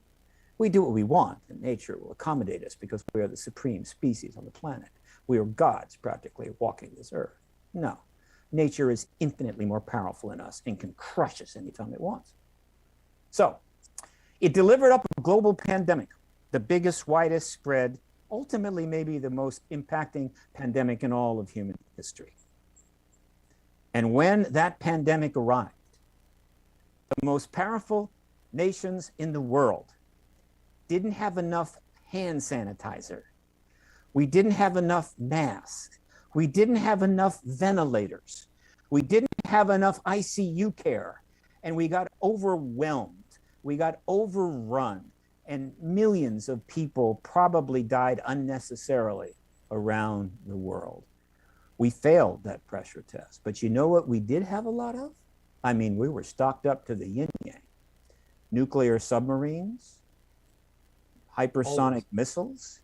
We do what we want, and nature will accommodate us because we are the supreme species on the planet. We are gods practically walking this earth. No, nature is infinitely more powerful than us and can crush us anytime it wants. So it delivered up a global pandemic, the biggest, widest spread, ultimately maybe the most impacting pandemic in all of human history. And when that pandemic arrived, the most powerful nations in the world didn't have enough hand sanitizer. We didn't have enough masks. We didn't have enough ventilators. We didn't have enough ICU care. And we got overwhelmed. We got overrun. And millions of people probably died unnecessarily around the world. We failed that pressure test. But you know what we did have a lot of? I mean, we were stocked up to the yin-yang. Nuclear submarines, hypersonic missiles,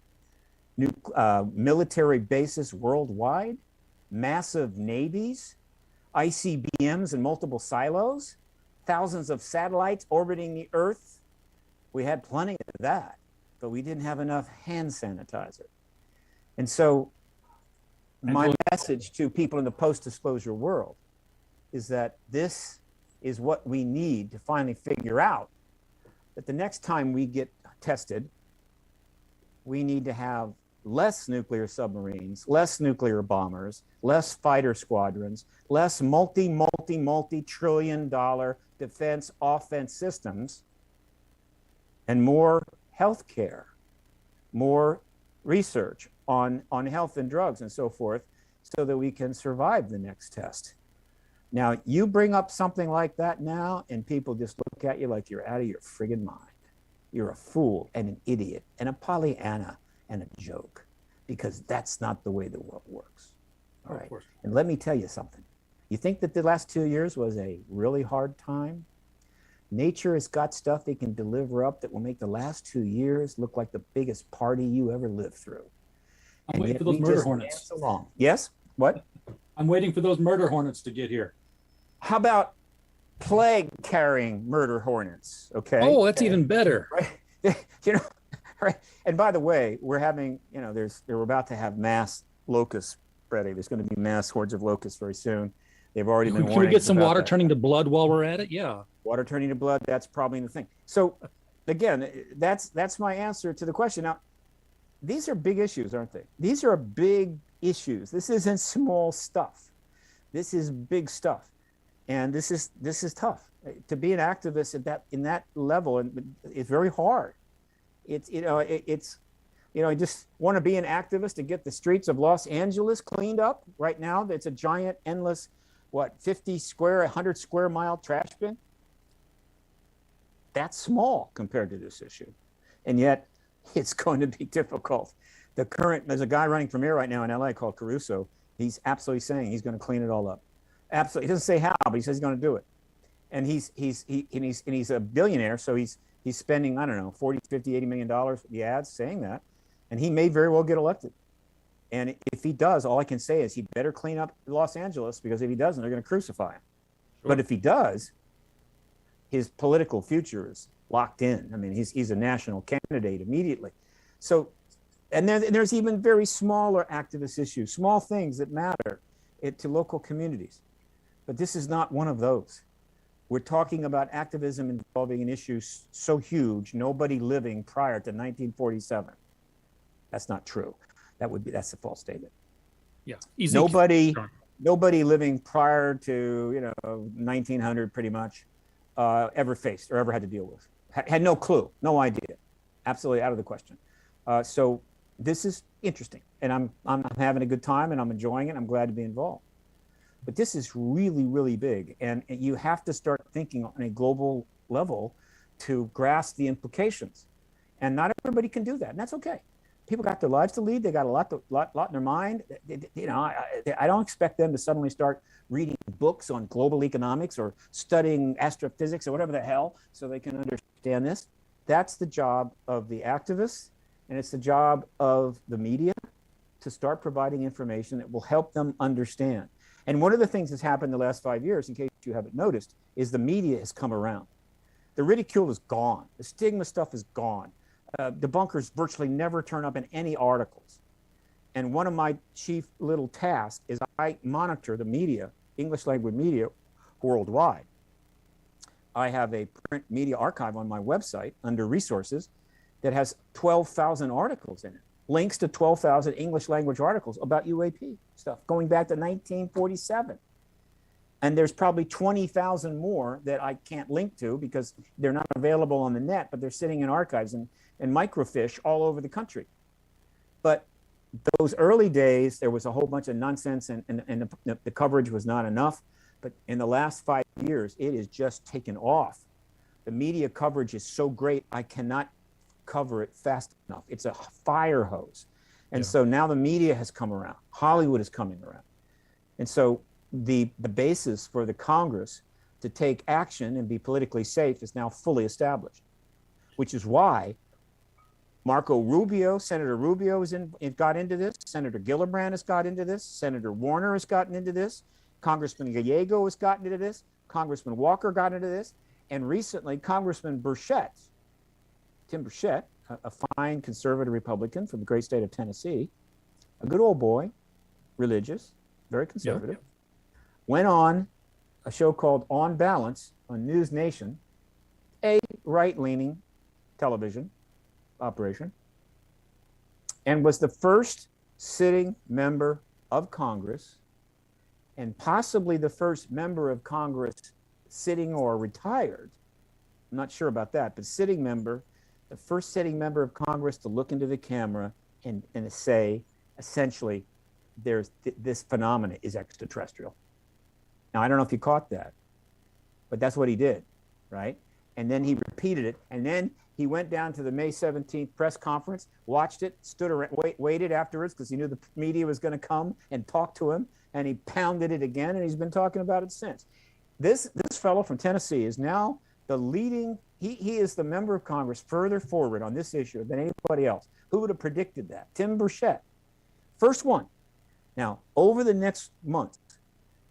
military bases worldwide, massive navies, ICBMs in multiple silos, thousands of satellites orbiting the Earth. We had plenty of that, but we didn't have enough hand sanitizer. And so my message to people in the post-disclosure world is that this is what we need to finally figure out, that the next time we get tested, we need to have less nuclear submarines, less nuclear bombers, less fighter squadrons, less multi-trillion-dollar defense offense systems, and more healthcare, more research on health and drugs and so forth, so that we can survive the next test. Now, you bring up something like that now, and people just look at you like you're out of your friggin' mind. You're a fool and an idiot and a Pollyanna and a joke, because that's not the way the world works. All right. And let me tell you something. You think that the last 2 years was a really hard time? Nature has got stuff they can deliver up that will make the last 2 years look like the biggest party you ever lived through. I'm waiting for those murder hornets. Along. Yes? What? I'm waiting for those murder hornets to get here. How about plague-carrying murder hornets? Okay. Oh, that's even better. Right? You know, right. And by the way, we're having, you know, we're about to have mass locust spreading. There's going to be mass hordes of locusts very soon. They've already been warning. Can we get some water turning to blood while we're at it? Yeah. Water turning to blood, that's probably the thing. So again, that's my answer to the question. Now, these are big issues, aren't they? These are big issues. This isn't small stuff. This is big stuff. And this is tough. To be an activist in that level, and it's very hard. I just want to be an activist to get the streets of Los Angeles cleaned up. Right now, it's a giant, endless, 100 square mile trash bin. That's small compared to this issue. And yet, it's going to be difficult. There's a guy running for mayor right now in LA called Caruso. He's absolutely saying he's going to clean it all up. Absolutely. He doesn't say how, but he says he's going to do it. And he's a billionaire, so he's spending, I don't know, $40, $50, $80 million for the ads saying that. And he may very well get elected. And if he does, all I can say is he better clean up Los Angeles, because if he doesn't, they're going to crucify him. Sure. But if he does, his political future is locked in. I mean, he's a national candidate immediately. So, and there's even very smaller activist issues, small things that matter to local communities. But this is not one of those. We're talking about activism involving an issue so huge, nobody living prior to 1947. That's not true. That's a false statement. Yeah. Nobody living prior to 1900 pretty much ever faced or ever had to deal with. Had no clue, no idea, absolutely out of the question. So this is interesting, and I'm having a good time, and I'm enjoying it. I'm glad to be involved. But this is really, really big, and you have to start thinking on a global level to grasp the implications. And not everybody can do that, and that's okay. People got their lives to lead. They got a lot in their mind. I don't expect them to suddenly start reading books on global economics or studying astrophysics or whatever the hell so they can understand this. That's the job of the activists, and it's the job of the media to start providing information that will help them understand. And one of the things that's happened in the last 5 years, in case you haven't noticed, is the media has come around. The ridicule is gone. The stigma stuff is gone. Debunkers virtually never turn up in any articles. And one of my chief little tasks is I monitor the media, English language media, worldwide. I have a print media archive on my website under resources that has 12,000 articles in it. Links to 12,000 English language articles about UAP stuff going back to 1947. And there's probably 20,000 more that I can't link to because they're not available on the net, but they're sitting in archives and microfiche all over the country. But those early days, there was a whole bunch of nonsense and the coverage was not enough. But in the last 5 years, it is just taken off. The media coverage is so great, I cannot cover it fast enough. It's a fire hose. And so now the media has come around. Hollywood is coming around. And so the basis for the Congress to take action and be politically safe is now fully established, which is why Senator Rubio got into this. Senator Gillibrand has got into this. Senator Warner has gotten into this. Congressman Gallego has gotten into this. Congressman Walker got into this. And recently, Congressman Tim Burchett, a fine conservative Republican from the great state of Tennessee, a good old boy, religious, very conservative, went on a show called On Balance on News Nation, a right-leaning television operation, and was the first sitting member of Congress and possibly the first member of Congress sitting or retired, I'm not sure about that, but sitting member, the first sitting member of Congress to look into the camera and say, essentially, this phenomenon is extraterrestrial. Now, I don't know if you caught that, but that's what he did, right? And then he repeated it, and then he went down to the May 17th press conference, watched it, stood around, waited afterwards because he knew the media was going to come and talk to him, and he pounded it again, and he's been talking about it since. This fellow from Tennessee is now the leading, he is the member of Congress further forward on this issue than anybody else. Who would have predicted that? Tim Burchett, first one. Now, over the next month,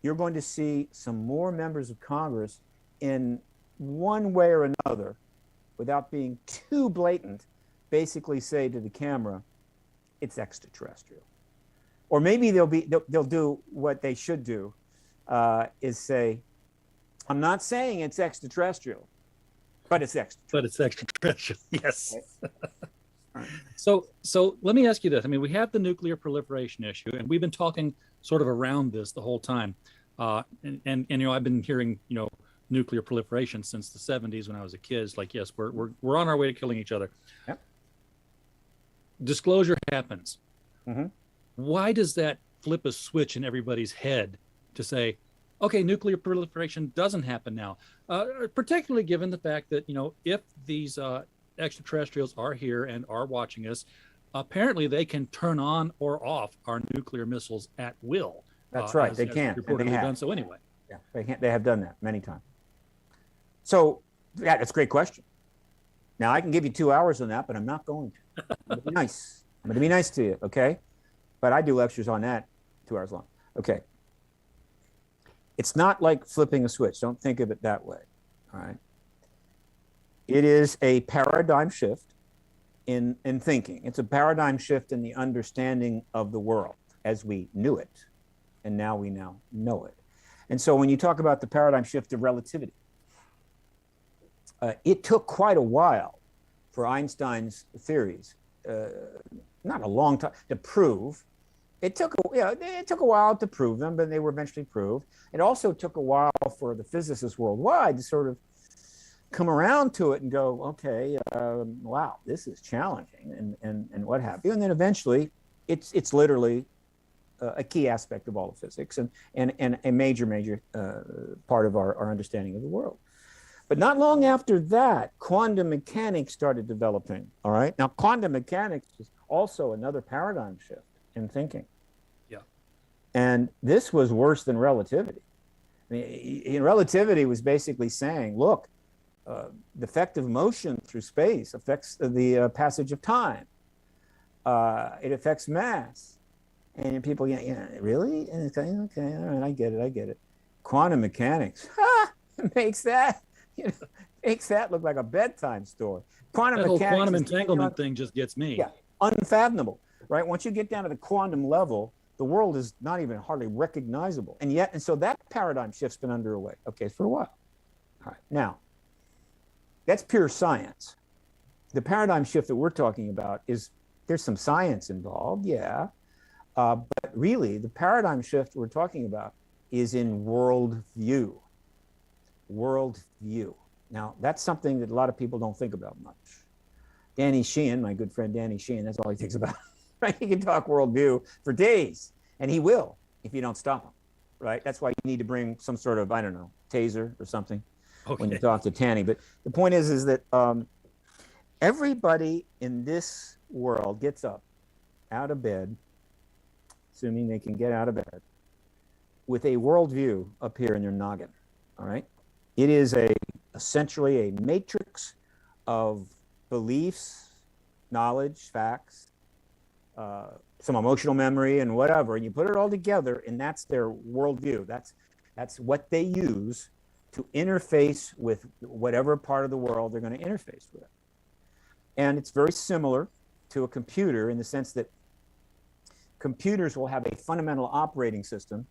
you're going to see some more members of Congress in one way or another, without being too blatant, basically say to the camera, it's extraterrestrial. Or maybe they'll do what they should do, is say, I'm not saying it's extraterrestrial, but it's extraterrestrial. But it's extraterrestrial, yes. So let me ask you this. I mean, we have the nuclear proliferation issue, and we've been talking sort of around this the whole time. And I've been hearing, nuclear proliferation since the 70s when I was a kid. It's like, yes, we're on our way to killing each other. Yep. Disclosure happens. Mm-hmm. Why does that flip a switch in everybody's head to say, okay, nuclear proliferation doesn't happen now, particularly given the fact that, if these extraterrestrials are here and are watching us, apparently they can turn on or off our nuclear missiles at will. That's right. They can. And they have done so anyway. Yeah, they can. They have done that many times. So, yeah, that's a great question. Now, I can give you 2 hours on that, but I'm not going to. I'm going to be nice. I'm going to be nice to you, okay? But I do lectures on that 2 hours long. Okay. It's not like flipping a switch. Don't think of it that way, all right? It is a paradigm shift in thinking. It's a paradigm shift in the understanding of the world as we knew it, and now we now know it. And so when you talk about the paradigm shift of relativity, it took quite a while for Einstein's theories, not a long time, to prove. It took a while to prove them, but they were eventually proved. It also took a while for the physicists worldwide to sort of come around to it and go, okay, wow, this is challenging, and what have you. And then eventually, it's literally a key aspect of all of physics and a major part of our understanding of the world. But not long after that, quantum mechanics started developing. All right. Now, quantum mechanics is also another paradigm shift in thinking. Yeah. And this was worse than relativity. I mean, relativity was basically saying, look, the effect of motion through space affects the passage of time. It affects mass. And people, yeah, really? And it's like, okay, all right, I get it. Quantum mechanics, makes that, makes that look like a bedtime story. Quantum that whole mechanics, quantum entanglement thing just gets me. Yeah, unfathomable, right? Once you get down to the quantum level, the world is not even hardly recognizable. And so that paradigm shift's been underway, okay, for a while. All right, now, that's pure science. The paradigm shift that we're talking about is, there's some science involved, yeah. But really, the paradigm shift we're talking about is in worldview. Worldview. Now, that's something that a lot of people don't think about much. Danny Sheehan, my good friend Danny Sheehan, that's all he thinks about. Right? He can talk worldview for days, and he will if you don't stop him. Right? That's why you need to bring some sort of, I don't know, taser or something when you talk to Tanny. But the point is that everybody in this world gets up out of bed, assuming they can get out of bed, with a worldview up here in their noggin, all right? It is essentially a matrix of beliefs, knowledge, facts, some emotional memory and whatever, and you put it all together, and that's their worldview. That's what they use to interface with whatever part of the world they're going to interface with. And it's very similar to a computer in the sense that computers will have a fundamental operating system,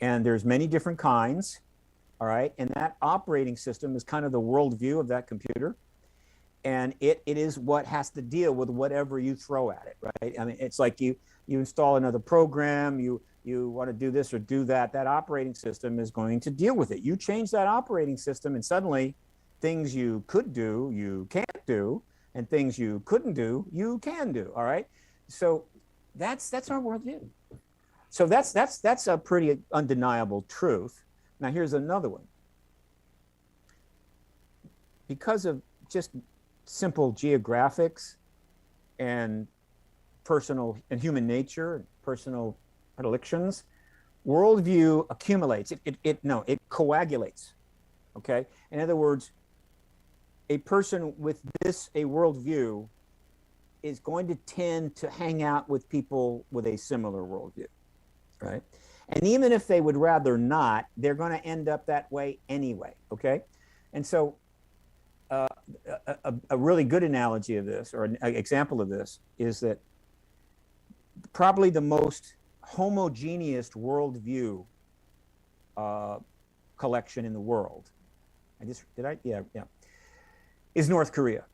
and there's many different kinds, all right? And that operating system is kind of the worldview of that computer, and it is what has to deal with whatever you throw at it, right? I mean, it's like you install another program, you want to do this or do that, that operating system is going to deal with it. You change that operating system, and suddenly things you could do, you can't do, and things you couldn't do, you can do, all right? So that's our worldview. So that's a pretty undeniable truth. Now here's another one. Because of just simple geographics and personal and human nature, and personal predilections, worldview accumulates. It coagulates. Okay. In other words, a person with a worldview is going to tend to hang out with people with a similar worldview, right? And even if they would rather not, they're going to end up that way anyway, okay? And so a really good analogy of this, or an example of this, is that probably the most homogeneous worldview collection in the world, is North Korea.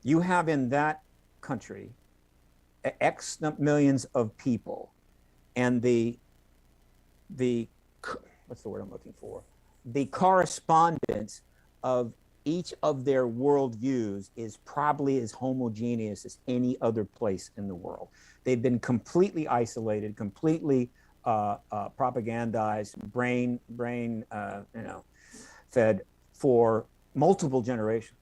You have in that country X millions of people, and the what's the word I'm looking for? The correspondence of each of their worldviews is probably as homogeneous as any other place in the world. They've been completely isolated, completely propagandized, brain fed for multiple generations.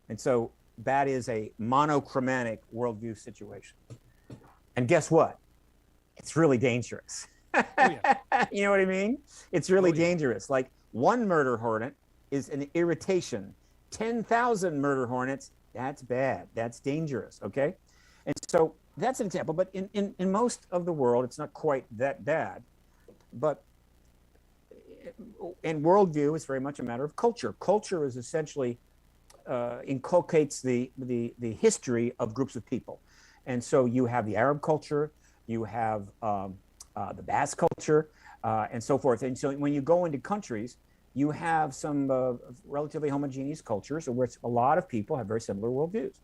And so that is a monochromatic worldview situation. And guess what? It's really dangerous. Oh, yeah. You know what I mean? It's really dangerous. Like, one murder hornet is an irritation. 10,000 murder hornets, that's bad. That's dangerous, okay? And so that's an example. But in most of the world, it's not quite that bad. But in worldview, it's very much a matter of culture. Culture is essentially inculcates the history of groups of people. And so you have the Arab culture, you have the Basque culture, and so forth. And so when you go into countries, you have some relatively homogeneous cultures where a lot of people have very similar worldviews.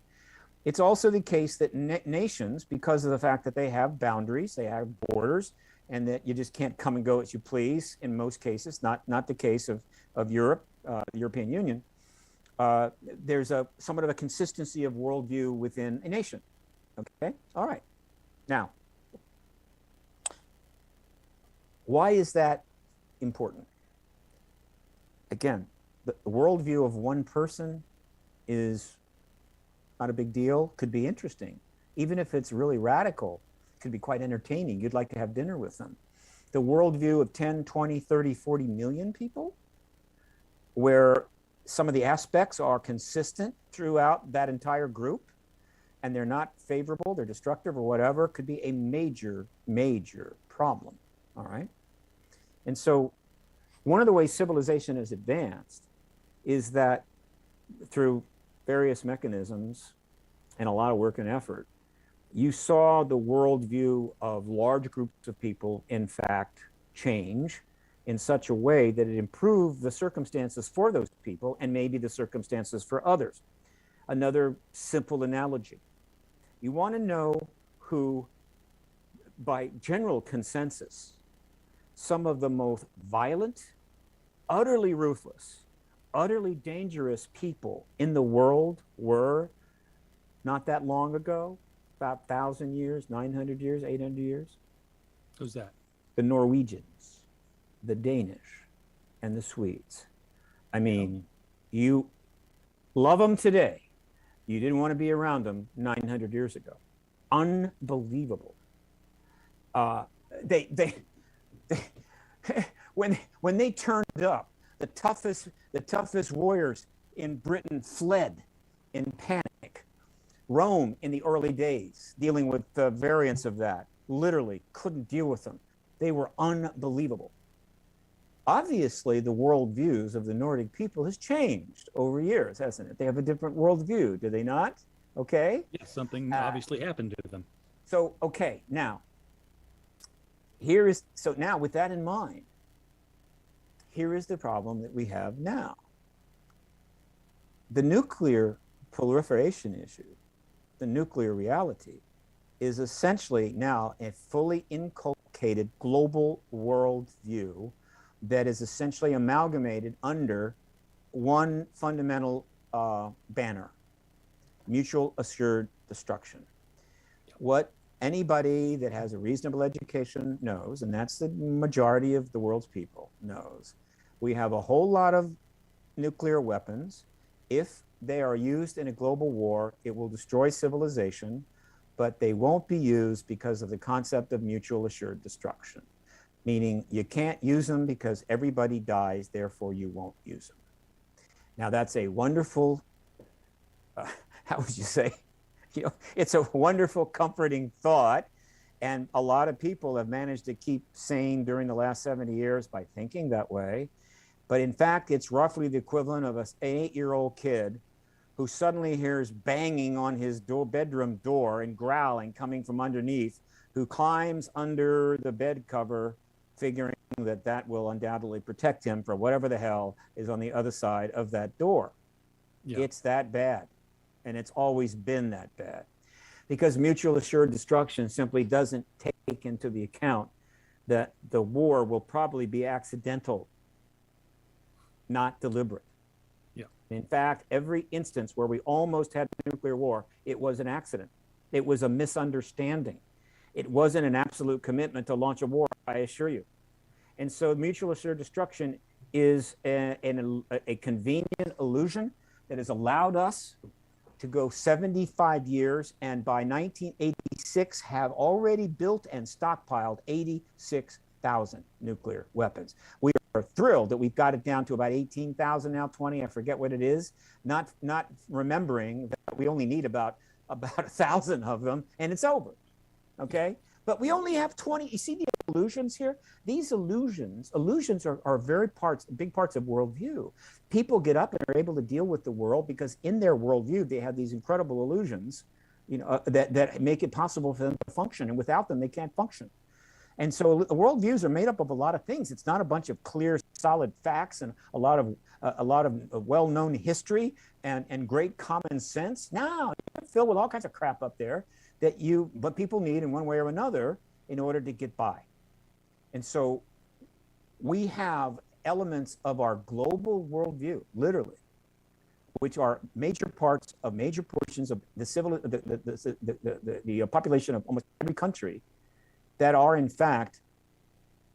It's also the case that nations, because of the fact that they have boundaries, they have borders, and that you just can't come and go as you please in most cases, not the case of Europe, the European Union. There's somewhat of a consistency of worldview within a nation. Okay, all right. Now, why is that important? Again, the worldview of one person is not a big deal, could be interesting. Even if it's really radical, it could be quite entertaining. You'd like to have dinner with them. The worldview of 10, 20, 30, 40 million people, where some of the aspects are consistent throughout that entire group, and they're not favorable, they're destructive or whatever, could be a major, major problem, all right? And so one of the ways civilization has advanced is that through various mechanisms and a lot of work and effort, you saw the worldview of large groups of people, in fact, change in such a way that it improved the circumstances for those people and maybe the circumstances for others. Another simple analogy. You want to know who, by general consensus, some of the most violent, utterly ruthless, utterly dangerous people in the world were not that long ago, about 1,000 years, 900 years, 800 years? Who's that? The Norwegians, the Danish, and the Swedes. I mean, you love them today. You didn't want to be around them 900 years ago. Unbelievable. When they turned up, the toughest warriors in Britain fled in panic. Rome in the early days, dealing with the variants of that, literally couldn't deal with them. They were unbelievable. Obviously, the worldviews of the Nordic people has changed over years, hasn't it? They have a different worldview, do they not? Okay? Yes, something obviously happened to them. So, okay, now, now with that in mind, here is the problem that we have now. The nuclear proliferation issue, the nuclear reality, is essentially now a fully inculcated global worldview that is essentially amalgamated under one fundamental banner: mutual assured destruction. What anybody that has a reasonable education knows, and that's the majority of the world's people knows, we have a whole lot of nuclear weapons. If they are used in a global war, it will destroy civilization, but they won't be used because of the concept of mutual assured destruction. Meaning you can't use them because everybody dies, therefore you won't use them. Now that's a wonderful, how would you say, it's a wonderful, comforting thought. And a lot of people have managed to keep sane during the last 70 years by thinking that way. But in fact, it's roughly the equivalent of an 8-year-old kid who suddenly hears banging on his bedroom door and growling coming from underneath, who climbs under the bed cover, figuring that will undoubtedly protect him from whatever the hell is on the other side of that door. Yeah. It's that bad. And it's always been that bad. Because mutual assured destruction simply doesn't take into the account that the war will probably be accidental, not deliberate. Yeah. In fact, every instance where we almost had a nuclear war, it was an accident. It was a misunderstanding. It wasn't an absolute commitment to launch a war, I assure you. And so mutual assured destruction is a convenient illusion that has allowed us to go 75 years, and by 1986 have already built and stockpiled 86,000 nuclear weapons. We are thrilled that we've got it down to about 18,000 now, 20, I forget what it is, not remembering that we only need about 1,000 of them, and it's over. Okay, But we only have 20. You see the illusions here? These illusions are big parts of worldview. People get up and are able to deal with the world because in their worldview, they have these incredible illusions, that make it possible for them to function. And without them, they can't function. And so worldviews are made up of a lot of things. It's not a bunch of clear, solid facts and a lot of well-known history and great common sense. No, you're filled with all kinds of crap up there but people need in one way or another in order to get by. And so we have elements of our global worldview, literally, which are major portions of the population of almost every country, that are in fact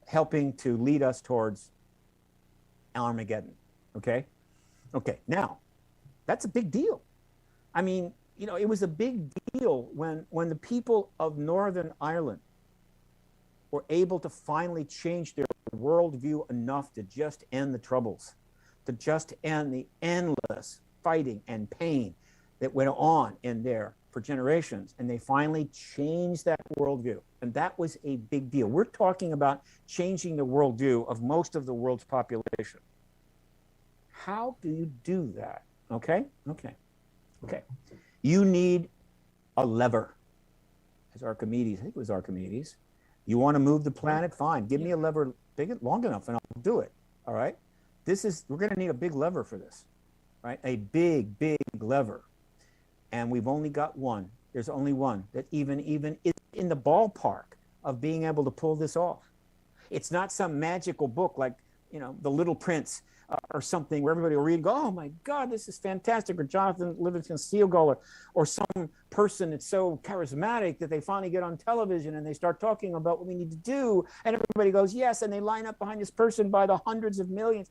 helping to lead us towards Armageddon. Okay. Now, that's a big deal. I mean, it was a big deal when the people of Northern Ireland were able to finally change their worldview enough to just end the troubles, to just end the endless fighting and pain that went on in there for generations. And they finally changed that worldview. And that was a big deal. We're talking about changing the worldview of most of the world's population. How do you do that? Okay. You need a lever. As Archimedes, I think it was Archimedes. You want to move the planet? Fine. Give me a lever long enough and I'll do it. All right. We're going to need a big lever for this, right? A big lever. And we've only got one. There's only one that even is in the ballpark of being able to pull this off. It's not some magical book like, The Little Prince or something where everybody will read and go, oh my God, this is fantastic. Or Jonathan Livingston Seagull or some person that's so charismatic that they finally get on television and they start talking about what we need to do. And everybody goes, yes. And they line up behind this person by the hundreds of millions.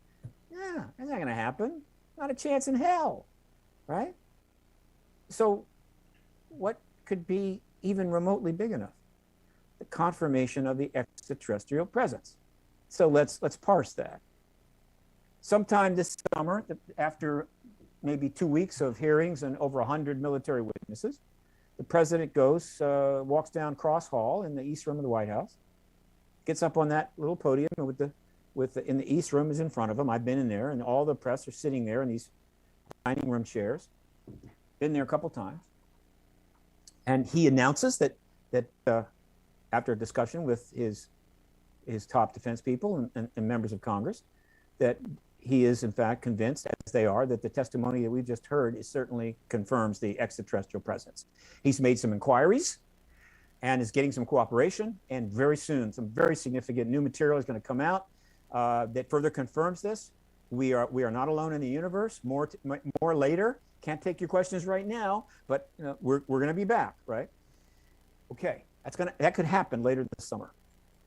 Yeah, that's not going to happen. Not a chance in hell, right? So what could be even remotely big enough? The confirmation of the extraterrestrial presence. So let's parse that. Sometime this summer, after maybe 2 weeks of hearings and over 100 military witnesses, the president walks down Cross Hall in the East Room of the White House, gets up on that little podium in the East Room is in front of him. I've been in there, and all the press are sitting there in these dining room chairs. Been there a couple times, and he announces that after a discussion with his top defense people and members of Congress, that he is in fact convinced, as they are, that the testimony that we've just heard certainly confirms the extraterrestrial presence. He's made some inquiries and is getting some cooperation, and very soon some very significant new material is going to come out that further confirms this. We are not alone in the universe. More later. Can't take your questions right now, but we're going to be back, right? Okay, that could happen later this summer.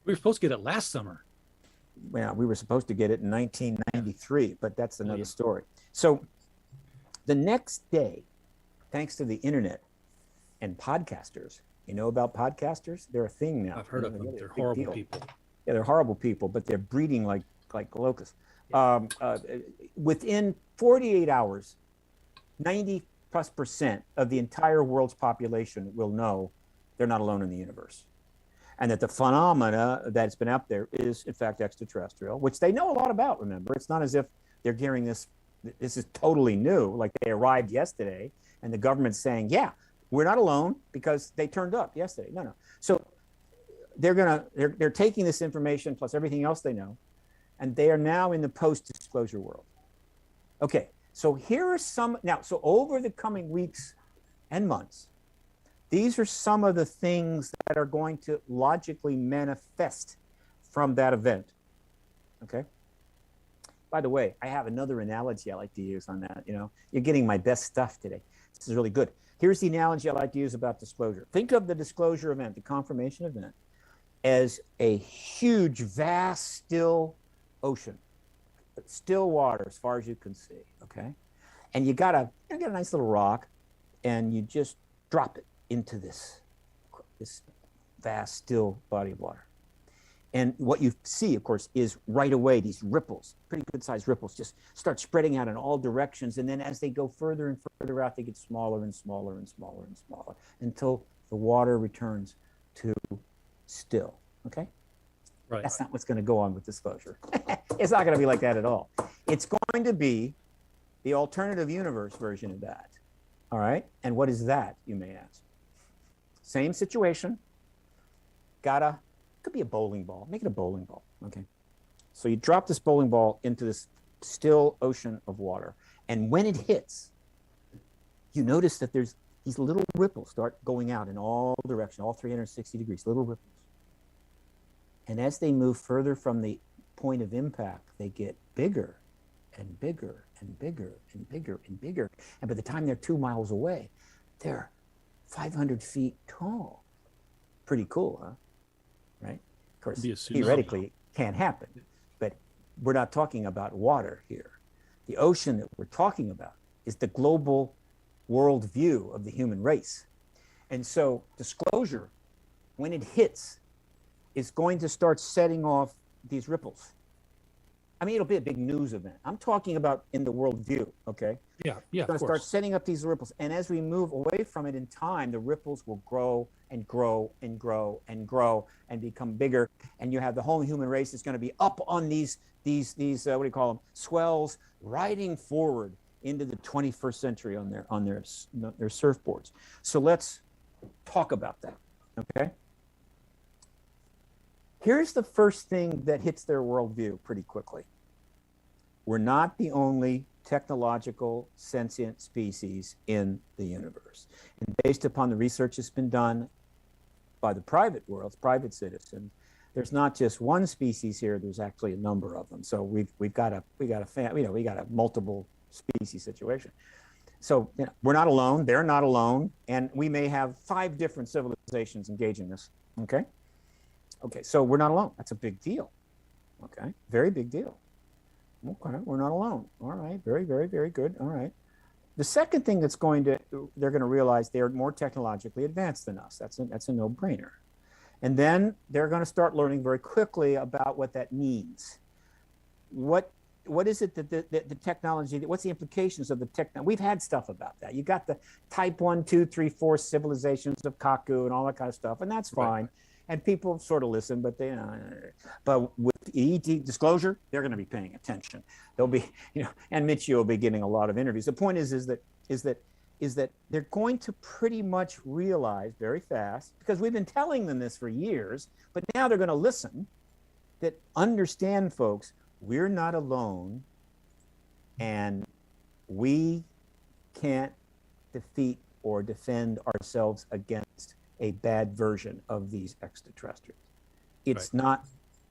We were supposed to get it last summer. Well, we were supposed to get it in 1993, but that's another story. So the next day, thanks to the internet and podcasters, you know about podcasters? They're a thing now. I've heard of them. They're horrible people. Yeah, they're horrible people, but they're breeding like locusts. Yeah. Within 48 hours, 90+% of the entire world's population will know they're not alone in the universe. And that the phenomena that's been out there is, in fact, extraterrestrial, which they know a lot about, remember. It's not as if they're gearing this is totally new, like they arrived yesterday, and the government's saying, yeah, we're not alone because they turned up yesterday. No. So they're taking this information plus everything else they know, and they are now in the post-disclosure world. Okay, so here are so over the coming weeks and months, these are some of the things that are going to logically manifest from that event. Okay. By the way, I have another analogy I like to use on that. You're getting my best stuff today. This is really good. Here's the analogy I like to use about disclosure. Think of the disclosure event, the confirmation event, as a huge, vast, still ocean, still water as far as you can see. Okay. And you got a nice little rock, and you just drop it into this vast, still body of water. And what you see, of course, is right away these ripples, pretty good sized ripples, just start spreading out in all directions. And then as they go further and further out, they get smaller and smaller and smaller and smaller until the water returns to still, okay? Right. That's not what's going to go on with disclosure. It's not going to be like that at all. It's going to be the alternative universe version of that, all right? And what is that, you may ask? Same situation, could be a bowling ball. Make it a bowling ball, okay? So you drop this bowling ball into this still ocean of water. And when it hits, you notice that there's these little ripples start going out in all directions, all 360 degrees, little ripples. And as they move further from the point of impact, they get bigger and bigger and bigger and bigger and bigger. And by the time they're 2 miles away, they're 500 feet tall. Pretty cool, huh? Right? Of course, theoretically, can't happen. But we're not talking about water here. The ocean that we're talking about is the global worldview of the human race. And so disclosure, when it hits, is going to start setting off these ripples. I mean, it'll be a big news event. I'm talking about in the worldview, okay? Yeah, it's going to start setting up these ripples. And as we move away from it in time, the ripples will grow and grow and grow and grow and become bigger. And you have the whole human race is going to be up on these what do you call them, swells, riding forward into the 21st century on their surfboards. So let's talk about that, okay? Here's the first thing that hits their worldview pretty quickly. We're not the only technological sentient species in the universe. And based upon the research that's been done by the private world, private citizens, there's not just one species here, there's actually a number of them. So we got a multiple species situation. So we're not alone, they're not alone, and we may have 5 different civilizations engaging this, okay? Okay, so we're not alone. That's a big deal. Okay, very big deal. Okay, we're not alone. All right, very, very, very good. All right. The second thing they're going to realize they're more technologically advanced than us. That's a no-brainer. And then they're going to start learning very quickly about what that means. What is it that the technology, what's the implications of the technology? We've had stuff about that. You got the type 1, 2, 3, 4 civilizations of Kaku and all that kind of stuff, and that's fine. Right. And people sort of listen, but but with ET disclosure, they're going to be paying attention. They'll be, and Michio will be getting a lot of interviews. The point is that they're going to pretty much realize very fast, because we've been telling them this for years, but now they're going to listen, that understand, folks, we're not alone, and we can't defeat or defend ourselves against a bad version of these extraterrestrials. It's not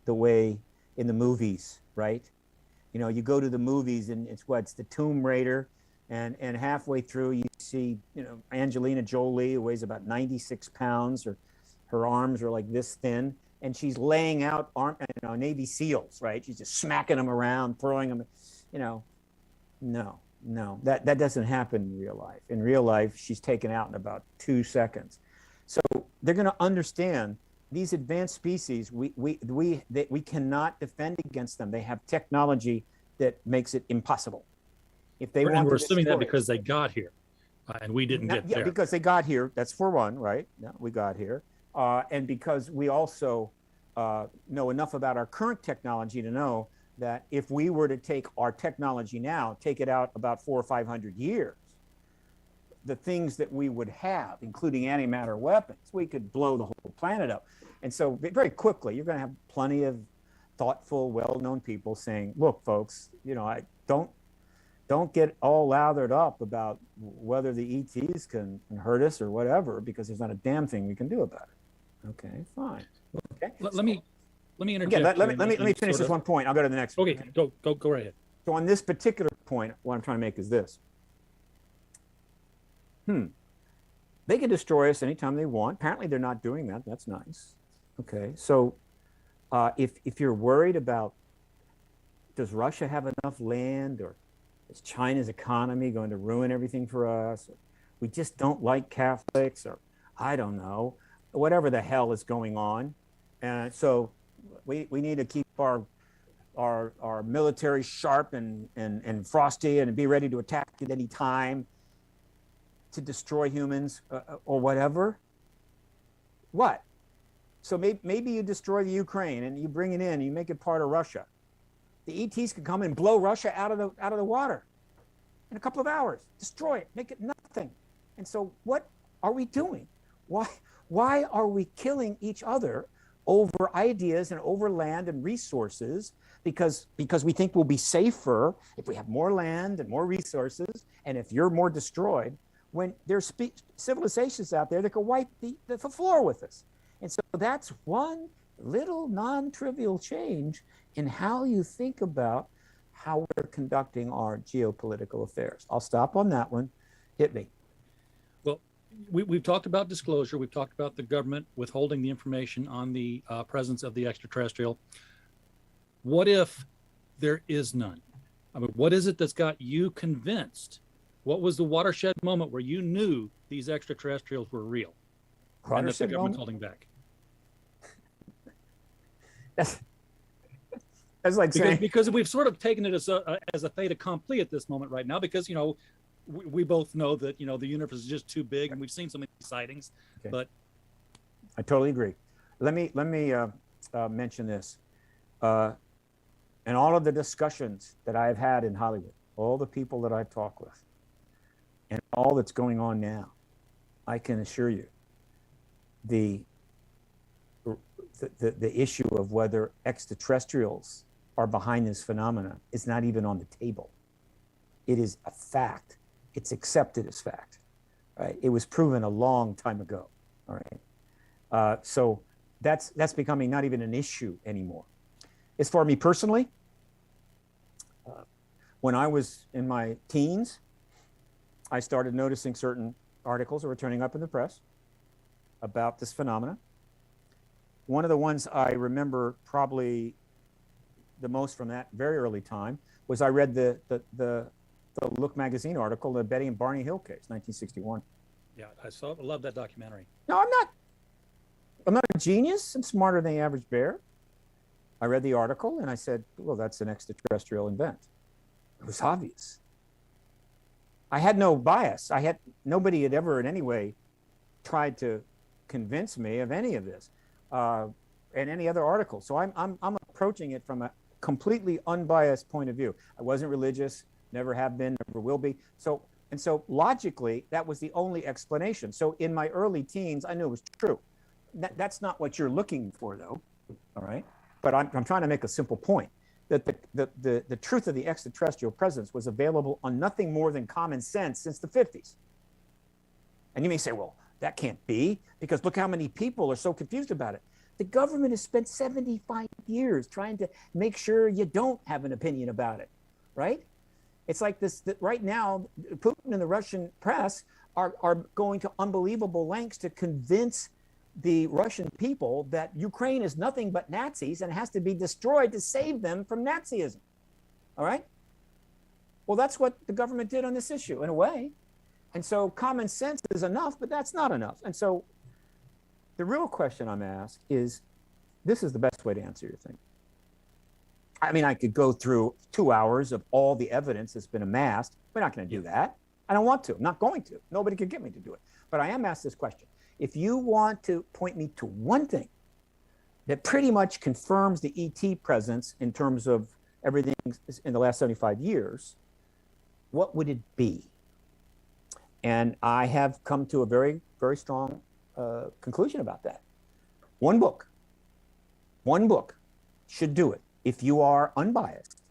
the way in the movies, right? You go to the movies and it's the Tomb Raider, and halfway through you see, Angelina Jolie, who weighs about 96 pounds, her arms are like this thin, and she's laying out Navy SEALs, right? She's just smacking them around, throwing them, no, that doesn't happen in real life. In real life, she's taken out in about 2 seconds. So they're going to understand these advanced species, we cannot defend against them. They have technology that makes it impossible. If they want and we're assuming that because they got here, and we didn't get there. Because they got here, that's for one, right? Yeah, we got here. And because we also know enough about our current technology to know that if we were to take our technology now, take it out about 400 or 500 years, the things that we would have, including antimatter weapons, we could blow the whole planet up. And so very quickly, you're going to have plenty of thoughtful, well-known people saying, look, folks, I don't get all lathered up about whether the ETs can hurt us or whatever, because there's not a damn thing we can do about it. Okay, fine. Okay. Let me interject. Again, let me finish this one point. I'll go to the next one. Okay, go right ahead. So on this particular point, what I'm trying to make is this. They can destroy us anytime they want. Apparently they're not doing that. That's nice. Okay, so if you're worried about, does Russia have enough land, or is China's economy going to ruin everything for us? Or we just don't like Catholics, or I don't know, whatever the hell is going on. And so we need to keep our military sharp and frosty and be ready to attack at any time to destroy humans or whatever. What? So maybe you destroy the Ukraine and you bring it in, you make it part of Russia. The ETs can come and blow Russia out of the water in a couple of hours, destroy it, make it nothing. And so what are we doing? Why are we killing each other over ideas and over land and resources? Because we think we'll be safer if we have more land and more resources, and if you're more destroyed, when there's civilizations out there that can wipe the floor with us. And so that's one little non-trivial change in how you think about how we're conducting our geopolitical affairs. I'll stop on that one. Hit me. Well, we've talked about disclosure. We've talked about the government withholding the information on the presence of the extraterrestrial. What if there is none? I mean, what is it that's got you convinced? What was the watershed moment where you knew these extraterrestrials were real and that the government's holding back? That's like because we've sort of taken it as a fait accompli at this moment right now, because, you know, we both know that, you know, the universe is just too big, and we've seen so many sightings. Okay. But I totally agree. Let me mention this. And all of the discussions that I've had in Hollywood, all the people that I've talked with, and all that's going on now, I can assure you, the issue of whether extraterrestrials are behind this phenomena is not even on the table. It is a fact. It's accepted as fact, right? It was proven a long time ago, all right? So that's becoming not even an issue anymore. As for me personally, when I was in my teens, I started noticing certain articles that were turning up in the press about this phenomena. One of the ones I remember probably the most from that very early time was I read the Look magazine article, the Betty and Barney Hill case, 1961. Yeah, I love that documentary. No, I'm not a genius. I'm smarter than the average bear. I read the article and I said, well, that's an extraterrestrial event. It was obvious. I had no bias. Nobody had ever in any way tried to convince me of any of this in any other article. So I'm approaching it from a completely unbiased point of view. I wasn't religious, never have been, never will be. So logically, that was the only explanation. So in my early teens, I knew it was true. That's not what you're looking for, though. All right. But I'm trying to make a simple point, that the truth of the extraterrestrial presence was available on nothing more than common sense since the 50s. And you may say, well, that can't be, because look how many people are so confused about it. The government has spent 75 years trying to make sure you don't have an opinion about it, right? It's like this, that right now, Putin and the Russian press are going to unbelievable lengths to convince the Russian people that Ukraine is nothing but Nazis and has to be destroyed to save them from Nazism. All right? Well, that's what the government did on this issue, in a way. And so common sense is enough, but that's not enough. And so the real question I'm asked is, this is the best way to answer your thing. I mean, I could go through 2 hours of all the evidence that's been amassed. We're not going to do that. I don't want to. I'm not going to. Nobody could get me to do it. But I am asked this question. If you want to point me to one thing that pretty much confirms the ET presence in terms of everything in the last 75 years, what would it be? And I have come to a very, very strong conclusion about that. One book should do it. If you are unbiased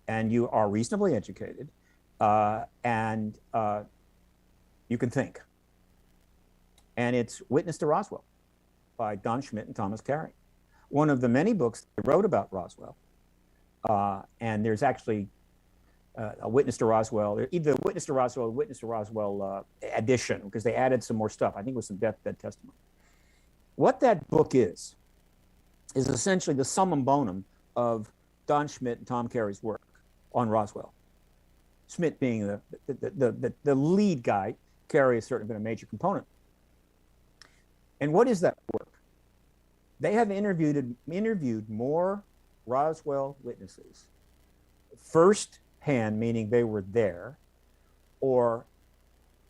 and you are reasonably educated and you can think. And it's Witness to Roswell by Don Schmitt and Thomas Carey. One of the many books they wrote about Roswell. And there's actually a Witness to Roswell, either Witness to Roswell or Witness to Roswell edition, because they added some more stuff. I think it was some deathbed testimony. What that book is essentially the summum bonum of Don Schmitt and Tom Carey's work on Roswell. Schmitt being the lead guy, Carey has certainly been a major component. And what is that work? They have interviewed more Roswell witnesses, first hand, meaning they were there, or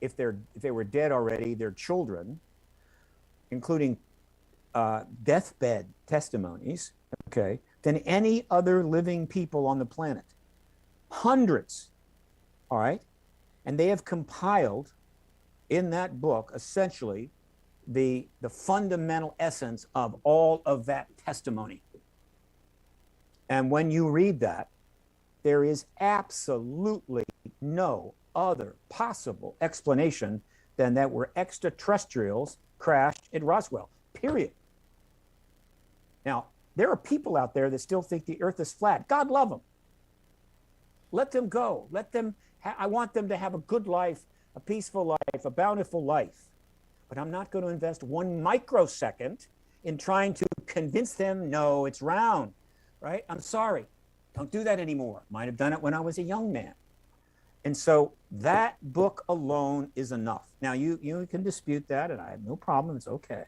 if they were dead already, their children, including deathbed testimonies, okay, than any other living people on the planet. Hundreds, all right? And they have compiled in that book, essentially, the fundamental essence of all of that testimony. And when you read that, there is absolutely no other possible explanation than that we're extraterrestrials crashed at Roswell, period. Now, there are people out there that still think the earth is flat. God love them. Let them go. Let them, I want them to have a good life, a peaceful life, a bountiful life. But I'm not going to invest 1 microsecond in trying to convince them, no, it's round, right? I'm sorry. Don't do that anymore. Might have done it when I was a young man. And so that book alone is enough. Now, you can dispute that, and I have no problem. It's okay.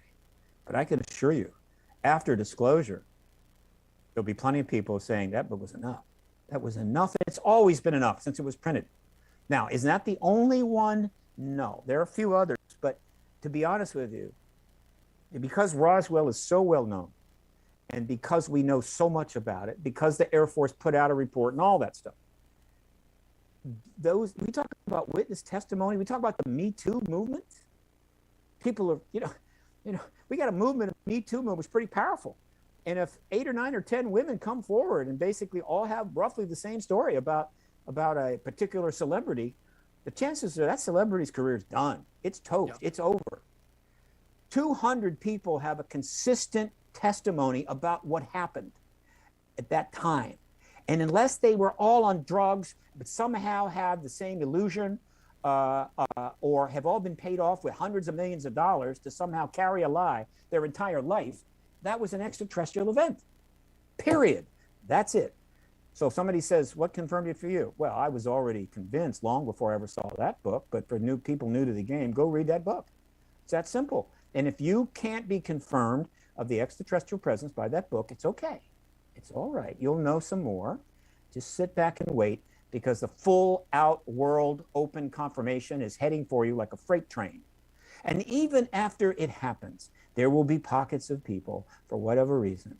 But I can assure you, after disclosure, there'll be plenty of people saying that book was enough. That was enough. It's always been enough since it was printed. Now, is that the only one? No. There are a few others. But to be honest with you, because Roswell is so well known, and because we know so much about it, because the Air Force put out a report and all that stuff, we talk about witness testimony, we talk about the Me Too movement. People are, you know, we got a movement, a Me Too movement was pretty powerful. And if 8 or 9 or 10 women come forward and basically all have roughly the same story about a particular celebrity, the chances are that celebrity's career is done. It's toast. Yep. It's over. 200 people have a consistent testimony about what happened at that time. And unless they were all on drugs, but somehow have the same illusion or have all been paid off with hundreds of millions of dollars to somehow carry a lie their entire life, that was an extraterrestrial event, period. That's it. So if somebody says, what confirmed it for you? Well, I was already convinced long before I ever saw that book, but for people new to the game, go read that book. It's that simple. And if you can't be confirmed of the extraterrestrial presence by that book, it's okay. It's all right. You'll know some more. Just sit back and wait, because the full out world open confirmation is heading for you like a freight train. And even after it happens, there will be pockets of people, for whatever reason,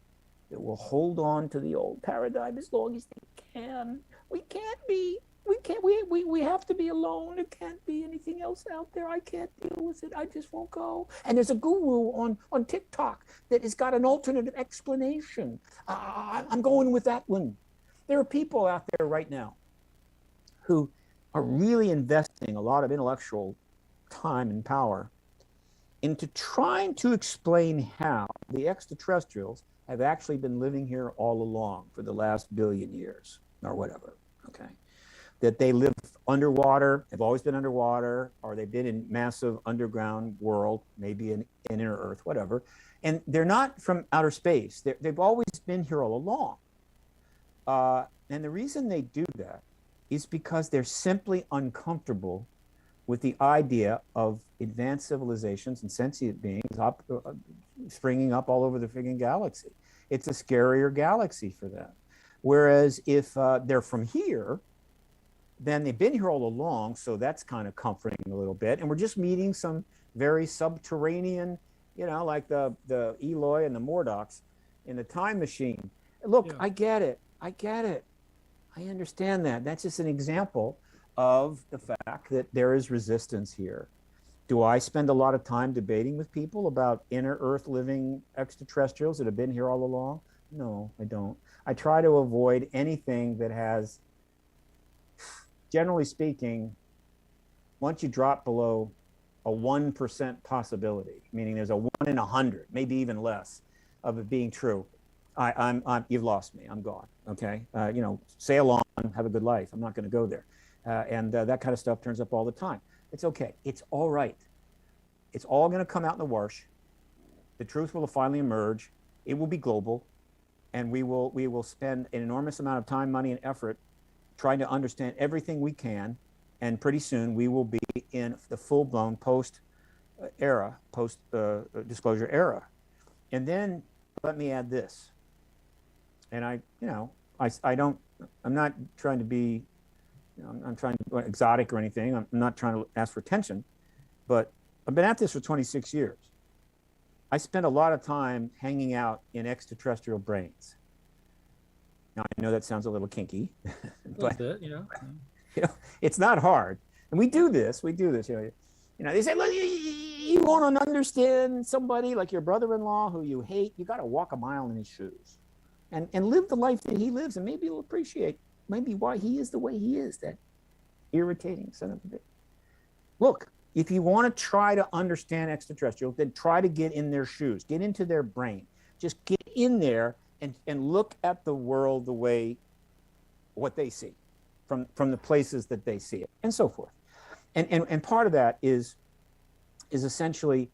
that will hold on to the old paradigm as long as they can. We have to be alone. There can't be anything else out there. I can't deal with it. I just won't go. And there's a guru on TikTok that has got an alternate explanation. I'm going with that one. There are people out there right now who are really investing a lot of intellectual time and power into trying to explain how the extraterrestrials have actually been living here all along for the last billion years or whatever, okay? That they live underwater, have always been underwater, or they've been in massive underground world, maybe in inner Earth, whatever. And they're not from outer space. They've always been here all along. And the reason they do that is because they're simply uncomfortable with the idea of advanced civilizations and sentient beings springing up all over the friggin' galaxy. It's a scarier galaxy for them. Whereas if they're from here, then they've been here all along, so that's kind of comforting a little bit. And we're just meeting some very subterranean, you know, like the Eloi and the Morlocks in the time machine. Look, yeah. I get it. I understand that. That's just an example of the fact that there is resistance here. Do I spend a lot of time debating with people about inner Earth living extraterrestrials that have been here all along? No, I don't. I try to avoid anything that has, generally speaking, once you drop below a 1% possibility, meaning there's a 1 in 100, maybe even less, of it being true, you've lost me. I'm gone. Okay, you know, sail on, have a good life. I'm not going to go there, and that kind of stuff turns up all the time. It's okay. It's all right. It's all going to come out in the wash. The truth will finally emerge. It will be global, and we will spend an enormous amount of time, money, and effort trying to understand everything we can. And pretty soon we will be in the full-blown post-disclosure era. And then let me add this. And I'm not trying to be, I'm trying to be exotic or anything. I'm not trying to ask for attention, but I've been at this for 26 years. I spent a lot of time hanging out in extraterrestrial brains. Now, I know that sounds a little kinky, but it's not hard. And we do this, they say, look, you want to understand somebody like your brother-in-law who you hate, you got to walk a mile in his shoes and live the life that he lives. And maybe you'll appreciate maybe why he is the way he is, that irritating son of a bitch. Look, if you want to try to understand extraterrestrials, then try to get in their shoes, get into their brain, just get in there and look at the world the way what they see from the places that they see it, and so forth. And part of that is essentially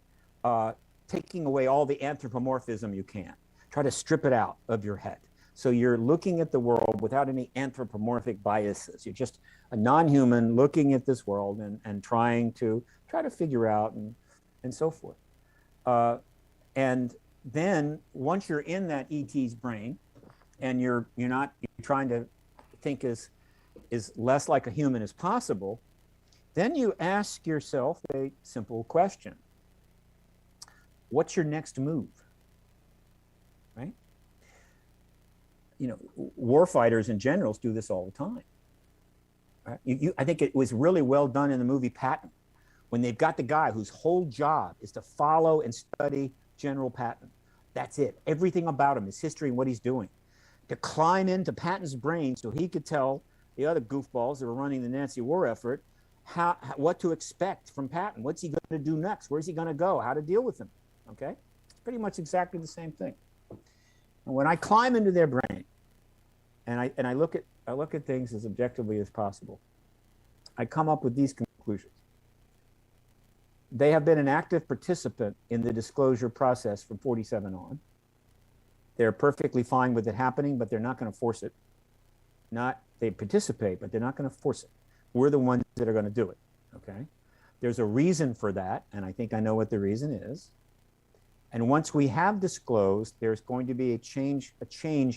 taking away all the anthropomorphism you can. Try to strip it out of your head. So you're looking at the world without any anthropomorphic biases. You're just a non-human looking at this world and trying to figure out and so forth. And then once you're in that ET's brain and you're trying to think as less like a human as possible, then you ask yourself a simple question. What's your next move? Right? Warfighters and generals do this all the time. Right? I think it was really well done in the movie Patton, when they've got the guy whose whole job is to follow and study General Patton. That's it. Everything about him, his history and what he's doing. To climb into Patton's brain so he could tell the other goofballs that were running the Nazi war effort what to expect from Patton. What's he going to do next? Where's he going to go? How to deal with him? Okay? It's pretty much exactly the same thing. And when I climb into their brain and I look at things as objectively as possible, I come up with these conclusions. They have been an active participant in the disclosure process from 47 on. They're perfectly fine with it happening, but they're not going to force it. They participate, but they're not going to force it. We're the ones that are going to do it, okay? There's a reason for that, and I think I know what the reason is. And once we have disclosed, there's going to be a change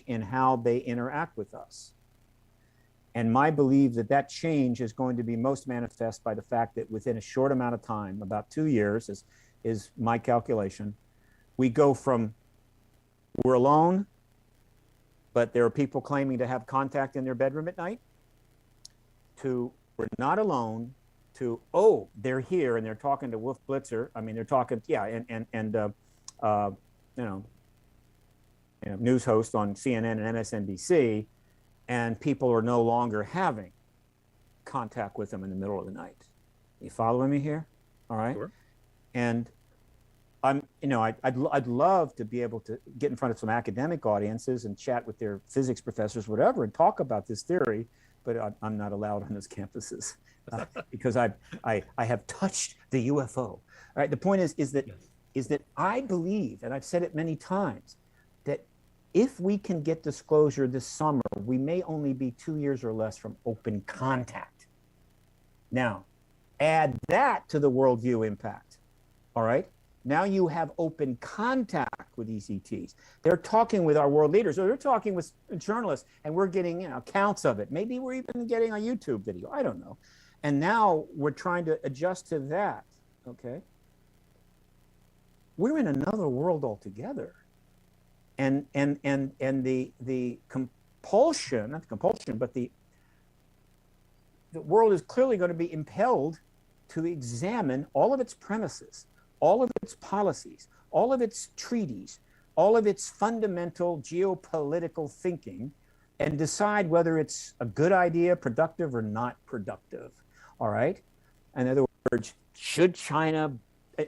in how they interact with us. And my belief that change is going to be most manifest by the fact that within a short amount of time, about 2 years is my calculation, we go from we're alone, but there are people claiming to have contact in their bedroom at night, to we're not alone, to, oh, they're here and they're talking to Wolf Blitzer. I mean, they're talking, news host on CNN and MSNBC, and people are no longer having contact with them in the middle of the night. You following me here? All right. Sure. And I'd love to be able to get in front of some academic audiences and chat with their physics professors, whatever, and talk about this theory, but I'm not allowed on those campuses because I have touched the UFO. All right. The point is that I believe, and I've said it many times, that if we can get disclosure this summer, we may only be 2 years or less from open contact. Now, add that to the worldview impact. All right. Now you have open contact with these ETs. They're talking with our world leaders, or they're talking with journalists, and we're getting accounts of it. Maybe we're even getting a YouTube video. I don't know. And now we're trying to adjust to that. Okay. We're in another world altogether. And the compulsion, not the compulsion, but the world is clearly going to be impelled to examine all of its premises, all of its policies, all of its treaties, all of its fundamental geopolitical thinking, and decide whether it's a good idea, productive or not productive. All right? In other words, should China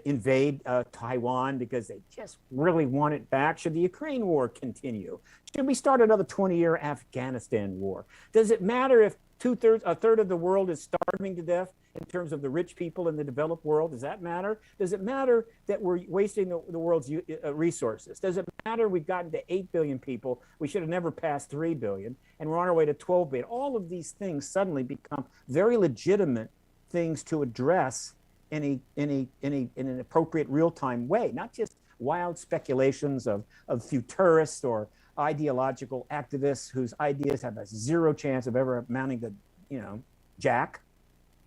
invade Taiwan because they just really want it back? Should the Ukraine war continue? Should we start another 20-year Afghanistan war? Does it matter if a third of the world is starving to death in terms of the rich people in the developed world? Does that matter? Does it matter that we're wasting the world's resources? Does it matter we've gotten to 8 billion people? We should have never passed 3 billion, and we're on our way to 12 billion. All of these things suddenly become very legitimate things to address in an appropriate real-time way, not just wild speculations of futurists or ideological activists whose ideas have a zero chance of ever amounting to, jack.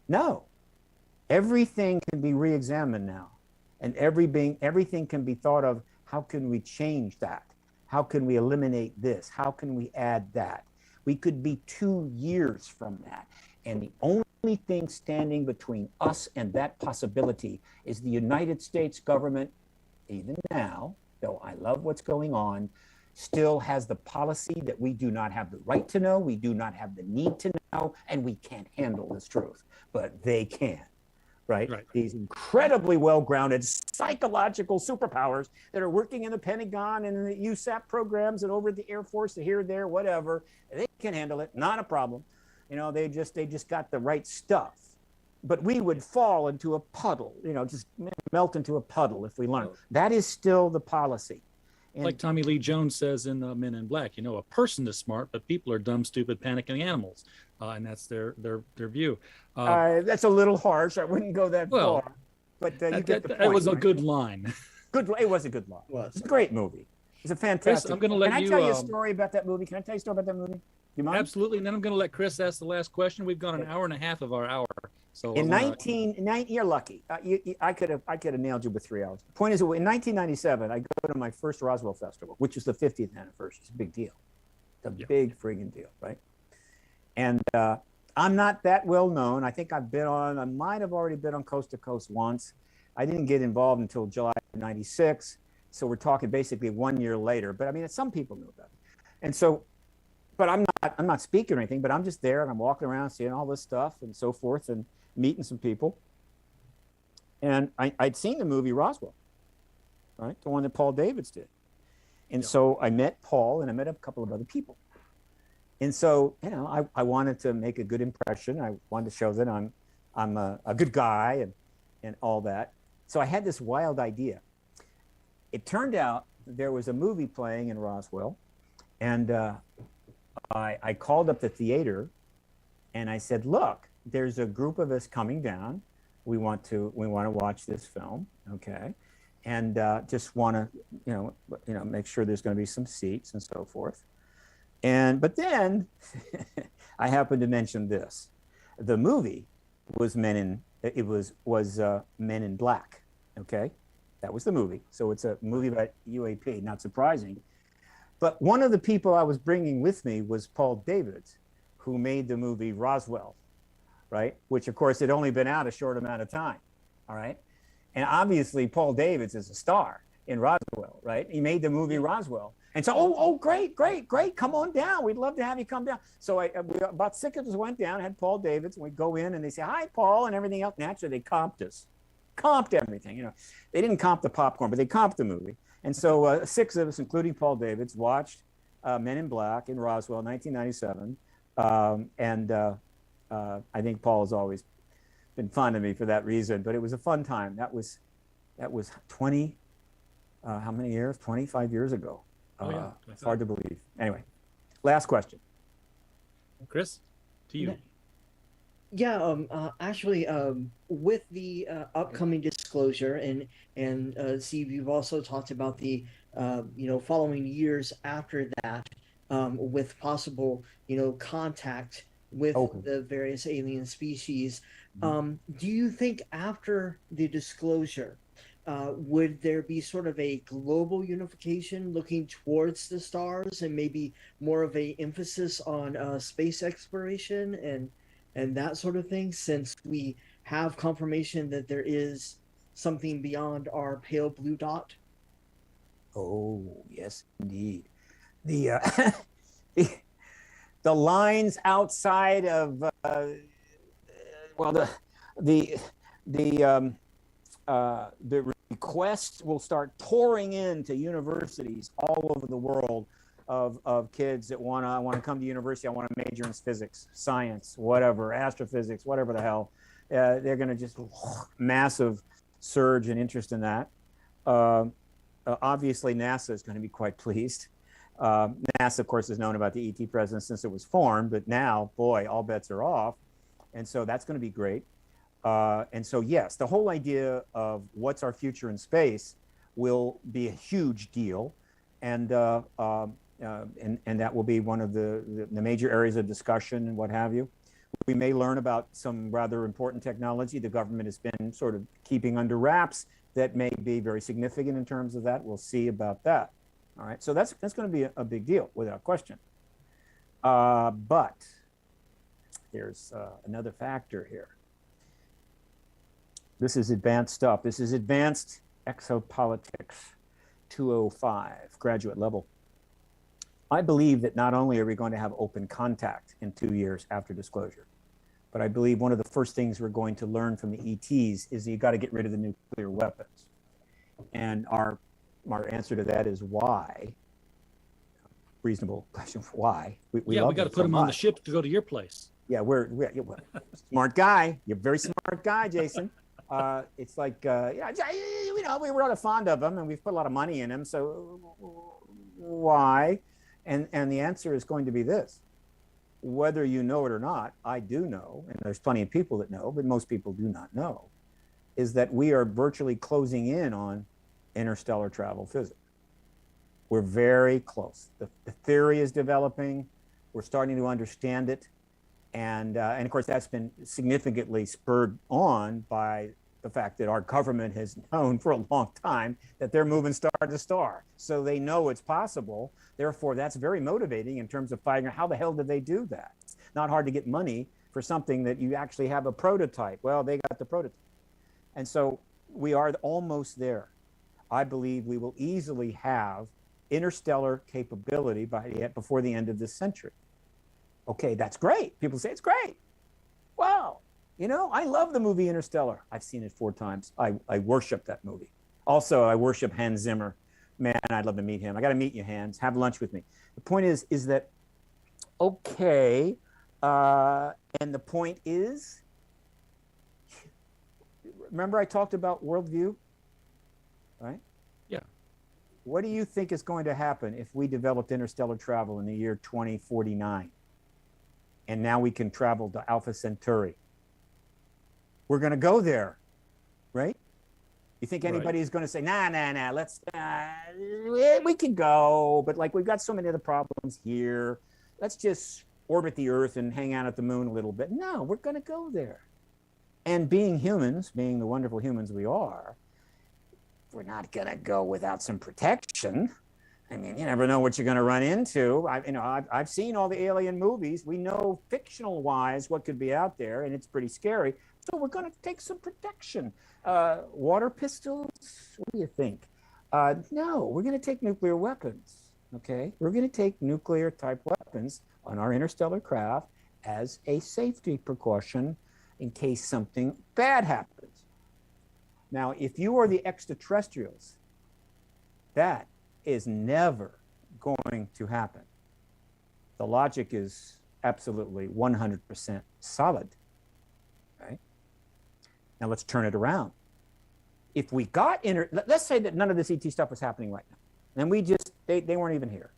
No, everything can be re-examined now. And everything can be thought of, how can we change that? How can we eliminate this? How can we add that? We could be 2 years from that. And the only thing standing between us and that possibility is the United States government, even now, though I love what's going on, still has the policy that we do not have the right to know, we do not have the need to know, and we can't handle this truth. But they can. Right? These incredibly well-grounded psychological superpowers that are working in the Pentagon and in the USAP programs and over at the Air Force, here, there, whatever, they can handle it, not a problem. You know, they just got the right stuff. But we would fall into a puddle, you know, just melt into a puddle if we learn. That is still the policy. And like Tommy Lee Jones says in Men in Black, you know, a person is smart, but people are dumb, stupid, panicking animals. And that's their view. That's a little harsh. I wouldn't go that far. But you get the point. It was a good line. It was a good line. It's a great movie. It's a fantastic. Chris, I'm going to let you. Can I tell you a story about that movie? Can I tell you a story about that movie? You mind? Absolutely. And then I'm going to let Chris ask the last question. We've got an hour and a half of our hour. So you're lucky. I could have nailed you with 3 hours. The point is, in 1997, I go to my first Roswell Festival, which is the 50th anniversary. It's a big deal. It's a big friggin' deal, right? And I'm not that well known. I think I might have already been on Coast to Coast once. I didn't get involved until July of '96. So we're talking basically 1 year later. But I mean, some people knew about it. And so, but I'm not speaking or anything, but I'm just there and I'm walking around seeing all this stuff and so forth and meeting some people. And I'd seen the movie Roswell, right? The one that Paul Davids did. And so I met Paul and I met a couple of other people. And so, you know, I wanted to make a good impression. I wanted to show that I'm a good guy and all that. So I had this wild idea. It turned out there was a movie playing in Roswell, and I called up the theater and I said, look, there's a group of us coming down. We want to watch this film, okay? And just want to, you know, make sure there's going to be some seats and so forth. But then I happened to mention this. The movie was Men in Black, okay? That was the movie. So it's a movie about UAP, not surprising. But one of the people I was bringing with me was Paul Davids, who made the movie Roswell, right? Which of course had only been out a short amount of time, all right? And obviously Paul Davids is a star in Roswell, right? He made the movie Roswell. And so, great, come on down. We'd love to have you come down. So about 6 of us went down, had Paul Davids, and we go in and they say, hi, Paul, and everything else. Naturally, they comped us. Comped everything, you know. They didn't comp the popcorn, but they comped the movie. And so 6 of us, including Paul Davids, watched Men in Black in Roswell, 1997. I think Paul has always been fond of me for that reason, but it was a fun time. That was 20, how many years? 25 years ago. It's hard to believe. Anyway, last question. Chris, to you. Yeah, actually, with the upcoming disclosure and Steve, you've also talked about the following years after that, with possible contact with the various alien species. Do you think after the disclosure, would there be sort of a global unification looking towards the stars and maybe more of a emphasis on space exploration and that sort of thing, since we have confirmation that there is something beyond our pale blue dot? Oh, yes, indeed. The the lines outside of the requests will start pouring into universities all over the world of kids that want to come to university. I want to major in physics, science, whatever, astrophysics, whatever the hell. They're going to just massive surge in interest in that. Obviously, NASA is going to be quite pleased. NASA, of course, has known about the ET presence since it was formed, but now, boy, all bets are off. And so that's going to be great. And so, yes, the whole idea of what's our future in space will be a huge deal. And that will be one of the major areas of discussion and what have you. We may learn about some rather important technology the government has been sort of keeping under wraps that may be very significant in terms of that. We'll see about that. All right, so that's going to be a big deal without question. But there's another factor here. This is advanced stuff. This is advanced exopolitics 205, graduate level. I believe that not only are we going to have open contact in 2 years after disclosure, but I believe one of the first things we're going to learn from the ETs is you got to get rid of the nuclear weapons. And our answer to that is why. Reasonable question for why. We got to put them on the ship to go to your place. Yeah, we're smart guy. You're a very smart guy, Jason. It's like, you know, we were rather fond of them and we've put a lot of money in them. So why? And the answer is going to be this. Whether you know it or not, I do know, and there's plenty of people that know, but most people do not know, is that we are virtually closing in on interstellar travel physics. We're very close. The theory is developing. We're starting to understand it. And of course, that's been significantly spurred on by the fact that our government has known for a long time that they're moving star to star. So they know it's possible. Therefore, that's very motivating in terms of finding out how the hell did they do that? It's not hard to get money for something that you actually have a prototype. Well, they got the prototype. And so we are almost there. I believe we will easily have interstellar capability before the end of this century. Okay, that's great. People say it's great. Wow. You know, I love the movie Interstellar. I've seen it 4 times. I worship that movie. Also, I worship Hans Zimmer. Man, I'd love to meet him. I got to meet you, Hans. Have lunch with me. The point is that, okay, and the point is, remember I talked about worldview, right? Yeah. What do you think is going to happen if we developed interstellar travel in the year 2049? And now we can travel to Alpha Centauri. We're going to go there, right? You think anybody's going to say, nah, let's, we can go, but like we've got so many other problems here. Let's just orbit the Earth and hang out at the moon a little bit. No, we're going to go there. And being humans, being the wonderful humans we are, we're not going to go without some protection. I mean, you never know what you're going to run into. I've seen all the alien movies. We know fictional-wise what could be out there, and it's pretty scary. So we're going to take some protection. Water pistols? What do you think? No, we're going to take nuclear weapons, okay? We're going to take nuclear-type weapons on our interstellar craft as a safety precaution in case something bad happens. Now, if you are the extraterrestrials, that is never going to happen. The logic is absolutely 100% solid, right? Now let's turn it around. If we got let's say that none of this ET stuff was happening right now, and we just, they weren't even here.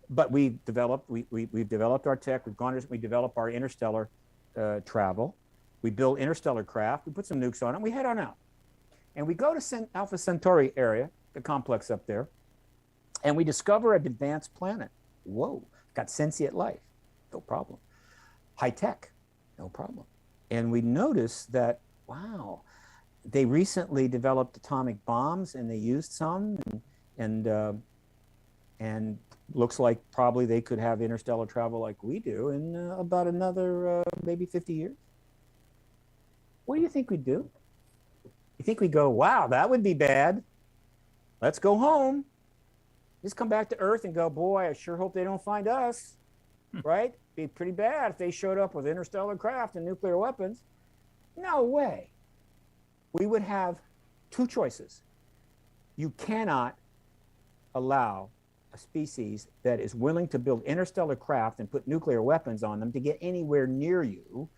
But we've developed our tech, we developed our interstellar travel, we build interstellar craft, we put some nukes on it, and we head on out. And we go to Alpha Centauri area, the complex up there, and we discover an advanced planet. Whoa, got sentient life, no problem. High tech, no problem. And we notice that, wow, they recently developed atomic bombs and they used some, and looks like probably they could have interstellar travel like we do in about another maybe 50 years. What do you think we'd do? You think we go, wow, that would be bad. Let's go home. Just come back to Earth and go, boy, I sure hope they don't find us, right? Be pretty bad if they showed up with interstellar craft and nuclear weapons. No way. We would have 2 choices. You cannot allow a species that is willing to build interstellar craft and put nuclear weapons on them to get anywhere near you.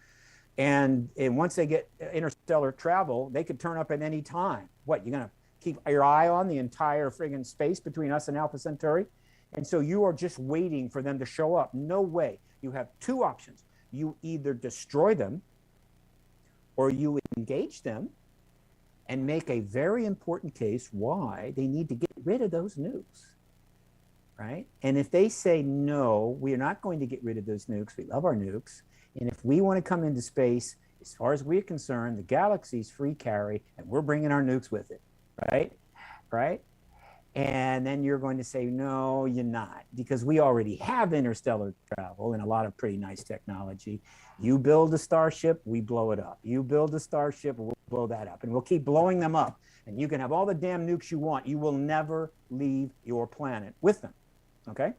And once they get interstellar travel, they could turn up at any time. What, you're going to keep your eye on the entire friggin' space between us and Alpha Centauri? And so you are just waiting for them to show up. No way. You have 2 options. You either destroy them or you engage them and make a very important case why they need to get rid of those nukes, right? And if they say, no, we are not going to get rid of those nukes, we love our nukes, and if we want to come into space, as far as we're concerned, the galaxy's free carry, and we're bringing our nukes with it. right? Right? And then you're going to say, no, you're not, because we already have interstellar travel and a lot of pretty nice technology. You build a starship, we blow it up. You build a starship, we'll blow that up. And we'll keep blowing them up. And you can have all the damn nukes you want. You will never leave your planet with them. Okay?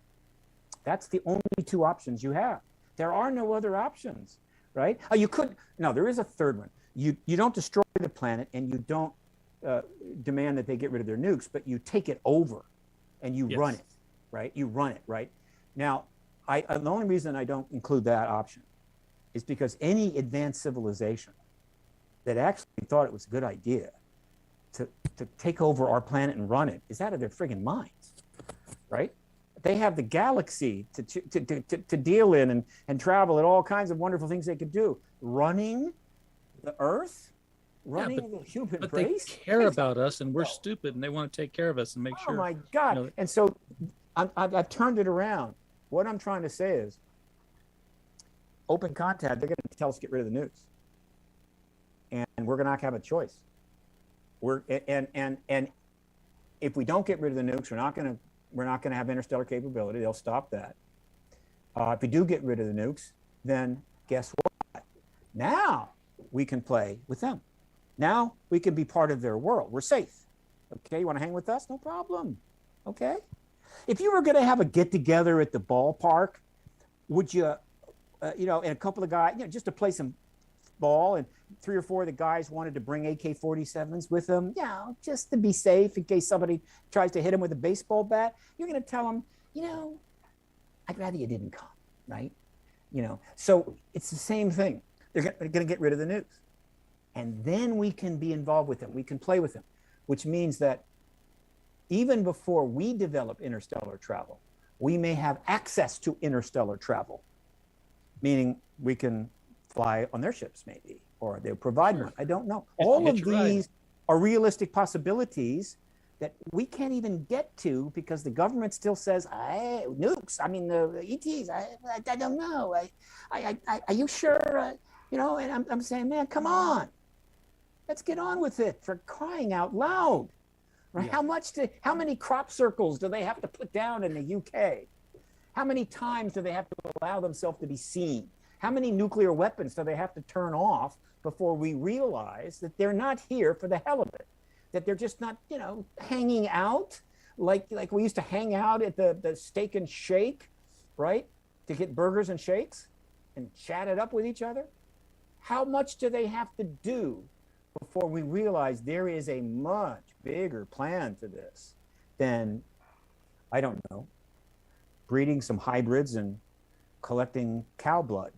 That's the only two options you have. There are no other options, right? Oh, you could, no, there is a third one. You don't destroy the planet, and you don't demand that they get rid of their nukes, but you take it over and you run it, right? You run it, right? Now, the only reason I don't include that option is because any advanced civilization that actually thought it was a good idea to take over our planet and run it is out of their friggin' minds, right? They have the galaxy to deal in and travel at all kinds of wonderful things they could do. Running the Earth? Running the human race? They care about us, and we're stupid, and they want to take care of us and make sure. Oh my God! You know, and so I've turned it around. What I'm trying to say is, open contact. They're going to tell us to get rid of the nukes, and we're going to not have a choice. And if we don't get rid of the nukes, we're not going to have interstellar capability. They'll stop that. If we do get rid of the nukes, then guess what? Now we can play with them. Now we can be part of their world. We're safe. Okay, you want to hang with us? No problem. Okay. If you were going to have a get together at the ballpark, would you, and a couple of guys, just to play some ball, and 3 or 4 of the guys wanted to bring AK-47s with them, just to be safe in case somebody tries to hit them with a baseball bat, you're going to tell them, I'd rather you didn't come, right? So it's the same thing. They're going to get rid of the nukes. And then we can be involved with them. We can play with them, which means that even before we develop interstellar travel, we may have access to interstellar travel, meaning we can fly on their ships maybe, or they'll provide one. I don't know. All of these are realistic possibilities that we can't even get to because the government still says, nukes, the ETs, I don't know. Are you sure? And I'm saying, man, come on. Let's get on with it, for crying out loud. Right? Yeah. How many crop circles do they have to put down in the UK? How many times do they have to allow themselves to be seen? How many nuclear weapons do they have to turn off before we realize that they're not here for the hell of it? That they're just not, hanging out like we used to hang out at the Steak and Shake, right? To get burgers and shakes and chat it up with each other. How much do they have to do before we realize there is a much bigger plan to this than, I don't know, breeding some hybrids and collecting cow blood?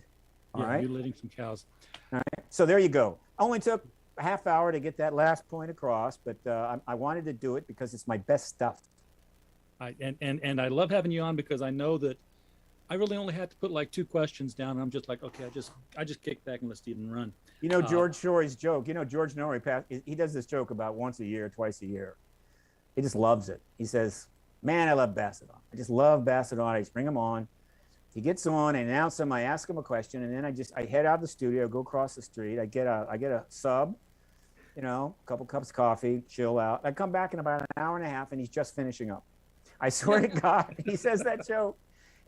All right? Mutilating some cows. All right. So there you go. Only took a half hour to get that last point across, but I wanted to do it because it's my best stuff. And I love having you on because I know that I really only had to put like 2 questions down. And I'm just like, okay, I just kick back and let Stephen run. George Shore's joke. George Norrie, he does this joke about once a year, twice a year. He just loves it. He says, man, I love Bassett on. I just love Bassett on. I just bring him on. He gets on, I announce him, I ask him a question, and then I head out of the studio, go across the street. I get a sub, a couple cups of coffee, chill out. I come back in about an hour and a half, and he's just finishing up. I swear to God, he says that joke,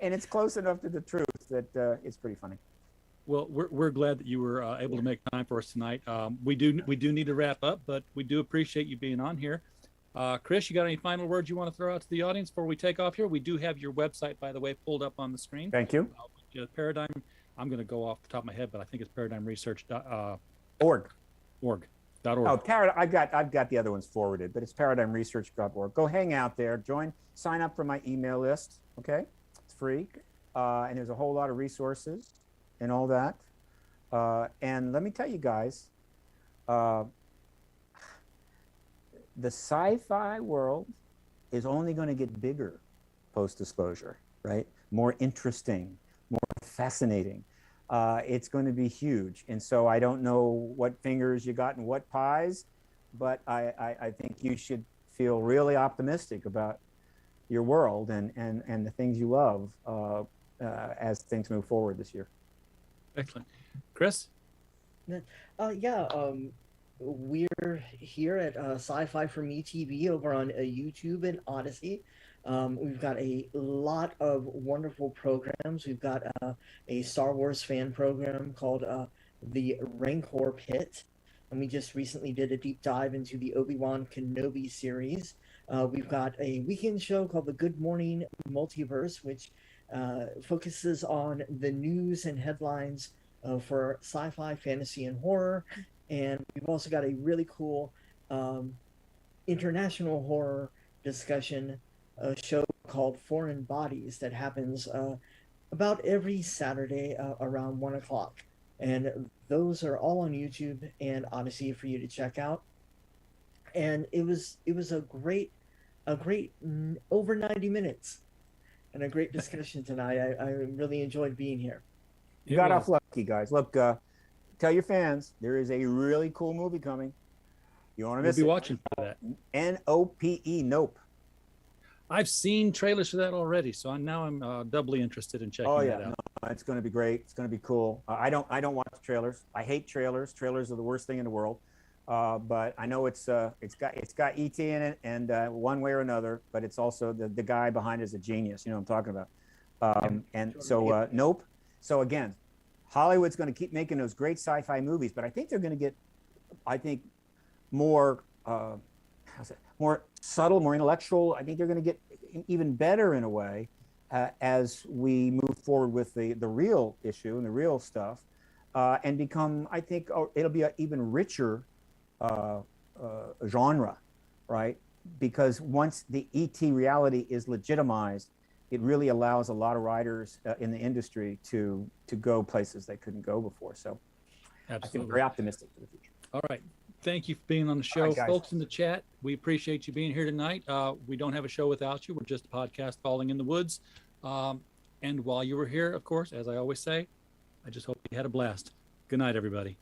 and it's close enough to the truth that it's pretty funny. Well, we're glad that you were able to make time for us tonight. We do need to wrap up, but we do appreciate you being on here. Chris, you got any final words you want to throw out to the audience before we take off here? We do have your website, by the way, pulled up on the screen. Thank you. Paradigm, I'm going to go off the top of my head, but I think it's paradigmresearch.org. .org. Oh, I've got the other ones forwarded, but it's paradigmresearch.org. Go hang out there, sign up for my email list. Okay, it's free, and there's a whole lot of resources and all that. And let me tell you guys, the sci-fi world is only going to get bigger post-disclosure, right? More interesting, more fascinating. It's going to be huge. And so I don't know what fingers you got in what pies, but I think you should feel really optimistic about your world and the things you love as things move forward this year. Excellent. Chris? we're here at Sci-Fi for Me TV over on YouTube and Odyssey. We've got a lot of wonderful programs. We've got a Star Wars fan program called the Rancor Pit, and we just recently did a deep dive into the Obi-Wan Kenobi series. We've got a weekend show called the Good Morning Multiverse, which focuses on the news and headlines for sci-fi, fantasy, and horror. And we've also got a really cool international horror discussion show called Foreign Bodies that happens about every Saturday around 1 o'clock. And those are all on YouTube and Odyssey for you to check out. And it was a great over 90 minutes and a great discussion tonight. I really enjoyed being here. You got off lucky, guys. Look, tell your fans there is a really cool movie coming. You want to miss it? We'll be watching for that. N-O-P-E, Nope. I've seen trailers for that already, so I'm doubly interested in checking that out. No, it's going to be great. It's going to be cool. I don't watch trailers. I hate trailers. Trailers are the worst thing in the world. But I know it's got ET in it, and one way or another. But it's also the guy behind it is a genius. You know what I'm talking about. Nope. So again, Hollywood's going to keep making those great sci-fi movies, but I think they're going to get, more more subtle, more intellectual. I think they're going to get even better in a way as we move forward with the real issue and the real stuff, and become, I think, it'll be an even richer genre, right? Because once the ET reality is legitimized, it really allows a lot of writers in the industry to go places they couldn't go before. So Absolutely. I feel very optimistic for the future. All right. Thank you for being on the show, right, folks in the chat. We appreciate you being here tonight. We don't have a show without you. We're just a podcast falling in the woods. And while you were here, of course, as I always say, I just hope you had a blast. Good night, everybody.